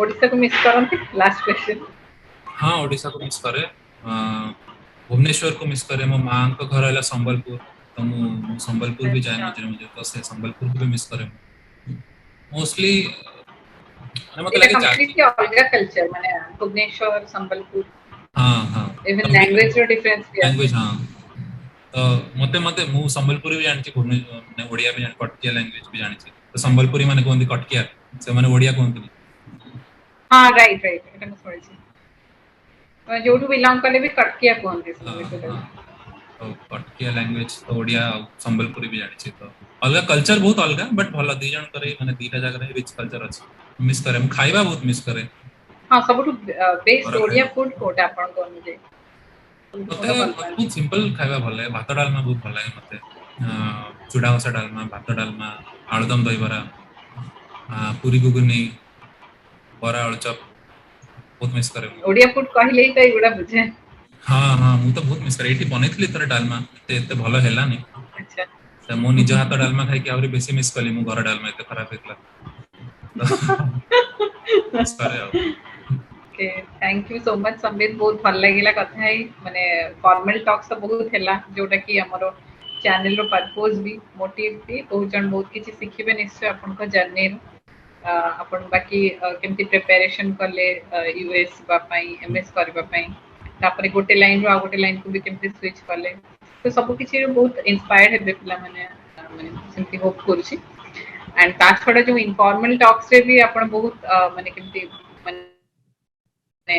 ଓଡିଶାକୁ ମିସ୍ କରନ୍ତି ଲାଷ୍ଟ କ୍ୱେଶ୍ଚନ ହଁ ଓଡିଶାକୁ ମିସ୍ କରେ, ଭୁବନେଶ୍ୱରକୁ ମିସ୍ କରେ, ମୋ ମାଙ୍କ ଘର ହେଲା ସମ୍ବଲପୁର, ତ ମୁଁ ସମ୍ବଲପୁର ବି ଯାଏ ଆଚ୍ଛା ମଝିରେ ମଝିରେ, ତ ସେ ସମ୍ବଲପୁରକୁ ବି ମିସ୍ କରେ ମୁଁ ମୋଷ୍ଟଲି, ମାନେ ମତେ ସେଇଟା ଲାଗେ କମ୍ପ୍ଲିଟଲି ଅଲଗା କଲଚର ମାନେ ଭୁବନେଶ୍ୱର ସମ୍ବଲପୁର ହଁ ହଁ ଇଭେନ ତମେ ବି ଲାଙ୍ଗୁଏଜ ର ଡିଫରେନ୍ସ ବି ଆସେ ଲାଙ୍ଗୁଏଜ ହଁ, ତ ମତେ ମତେ ମୁଁ ସମ୍ବଲପୁରୀ ବି ଜାଣିଛି, ମାନେ ଓଡିଆ ବି ଜାଣିଛି, କଟକିଆ ଲାଙ୍ଗୁଏଜ ବି ଜାଣିଛି, ତ ସମ୍ବଲପୁରୀ ମାନେ କୁହନ୍ତି କଟକିଆ, ସେମାନେ ଓଡିଆ କୁହନ୍ତିନି। ହଁ ରାଇଟ୍ ରାଇଟ୍ ଏଟା ମୁଁ ଶୁଣିଛି ଯୋଉଠୁ ବିଲଙ୍ଗ କଲେ ବି କଟକିଆ କୁହନ୍ତି ହଁ ସେମାନେ ହଁ ସେଟାକୁ ତ କଟକିଆ ଲାଙ୍ଗୁଏଜ ତ ଓଡିଆ ଆଉ ସମ୍ବଲପୁରୀ ବି ଜାଣିଛି, ତ ଅଲଗା କଲଚର ବହୁତ ଅଲଗା ବଟ୍ ଭଲ, ଦି ଜଣଙ୍କର ମାନେ ଦିଟା ଜାଗାରେ ରିଚ୍ କଲଚର ଅଛି, ମିସ୍ କରେ, ମୁଁ ଖାଇବା ବହୁତ ମିସ୍ କରେ, ହଁ ସବୁଠୁ ଘର ବେଷ୍ଟ ଓଡିଆ ଖାଇବା। ଫୁଡ କୋଉଟା ଆପଣଙ୍କ ଅନୁଯାୟୀ ସବୁଠୁ ମତେ କୋଉଟା ଭଲ ମତେ ପାଆନ୍ତି ବହୁତ ସିମ୍ପଲ ଖାଇବା ଭଲ ଲାଗେ, ଭାତ ଡାଲମା ବହୁତ ଭଲ ଲାଗେ ମତେ, ଚୁଡା ଘଷା ଡାଲମା, ଭାତ ଡାଲମା, ଆଳୁଦମ ଦହିବରା, ପୁରୀ ଘୁଗୁନି, ବରା ଆଳୁଚପ, ବହୁତ ମିସ୍ କରେ ମୁଁ। ଓଡିଆ ଫୁଡ କହିଲେ ହିଁ ତ ଏଇଗୁଡା ବୁଝେ ହଁ ହଁ ମୁଁ ତ ବହୁତ ମିସ୍ କରେ, ଏଇଠି ବନେଇଥିଲି ଥରେ ଡାଲମା, ଏତେ ଭଲ ହେଲାନି, ଆଚ୍ଛା ତ ମୁଁ ନିଜ ହାତ ଡାଲମା ଖାଇକି ଆହୁରି ବେଶୀ ମିସ୍ କଲି, ମୁଁ ଘର ଡାଲମା ଏତେ ଖରାପ ହେଇଥିଲା, ତ ମିସ୍ କରେ ଆଉ। Okay thank you so much Sambit ବହୁତ ଭଲ ଲାଗିଲା କଥା ହେଇ ମାନେ ଫର୍ମାଲ ଟକ୍ସ ତ ବହୁତ ହେଲା ଯୋଉଟା କି ଆମର ଚ୍ୟାନେଲ ର ପର୍ପୋଜ ବି ମୋଟିଭ ବି ବହୁତ ଜଣ ବହୁତ କିଛି ଶିଖିବେ ନିଶ୍ଚୟ ଆପଣଙ୍କ ଜର୍ଣ୍ଣିରୁ ଆପଣ ବାକି କେମିତି ପ୍ରିପାରେସନ କଲେ ୟୁଏସ୍ ଯିବା ପାଇଁ ଏମଏସ୍ କରିବା ପାଇଁ ତାପରେ ଗୋଟେ ଲାଇନ ରୁ ଆଉ ଗୋଟେ ଲାଇନ କୁ ବି କେମିତି ସୁଇଚ କଲେ ତ ସବୁ କିଛି ବହୁତ ଇନ୍ସପାୟାର୍ଡ ହେବେ ପିଲାମାନେ ମାନେ ସେମିତି ହୋପ କରୁଛି ଆଣ୍ଡ ତା ଛଡା ଯୋଉ ଇନଫର୍ମାଲ ଟକ୍ସ ରେ ବି ଆପଣ ବହୁତ ମାନେ କେମିତି ମାନେ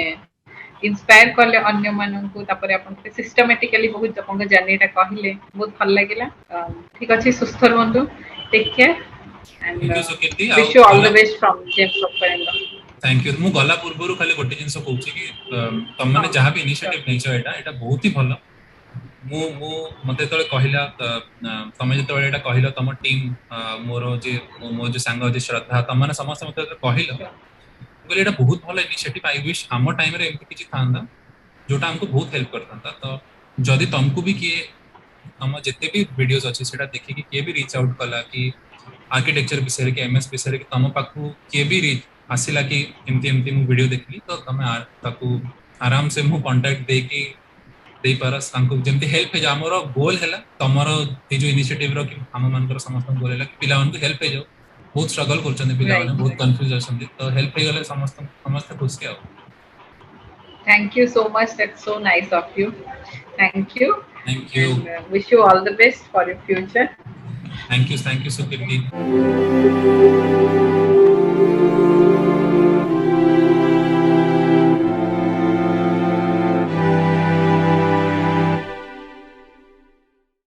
इंस्पायर कले अन्य माननकु तापर अपन सिस्टमैटिकली बहुत अपन जर्नीटा कहले बहुत भल लागिला ठीक अछि सुस्थ रहंतु take care and thank you Sukirti आ विश यू ऑल गला the best from gems of करेंगा थैंक यू मु गला पूर्वरु खाली गोटे जिंस कहूची कि तुम माने हाँ जहां भी sure. इनिशिएटिव नेचो एटा बहुत ही भलो मु मु मते तळे कहिला तमे जते एटा कहिला तम टीम मोर जे सांग जे श्रद्धा तम माने समस्त मते कहिला Sure. बोले एटा बहुत भलो इनिशिएटिव आई विश हम टाइम रे एमति किछि थांदा जोटा हमको बहुत हेल्प करता तो जदि तुमको भी किए हम जिते भी वीडियोस अच्छे सेटा देखि कि किए भी रीच आउट कला कि आर्किटेक्चर विषय के एमएस विषय के तम पाखु किए भी रीच आसिला कि एमती एमती मु वीडियो देखली तो तमे ताकू आराम से मु कांटेक्ट दे कि दे पारस तांको जेमती हेल्प हे हमरो गोल हैला तमरो ए जो इनिशिएटिव रो कि हम मानकर समस्त गोल हैला कि पिला को हेल्प हे जाओ बहुत स्ट्रगल करछन पिला Right. माने बहुत कंफ्यूज अछन तो हेल्प हे गले समस्त खुशी आओ Thank you so much. That's so nice of you. Thank you. Thank you And wish you all the best for your future. Thank you Sukirti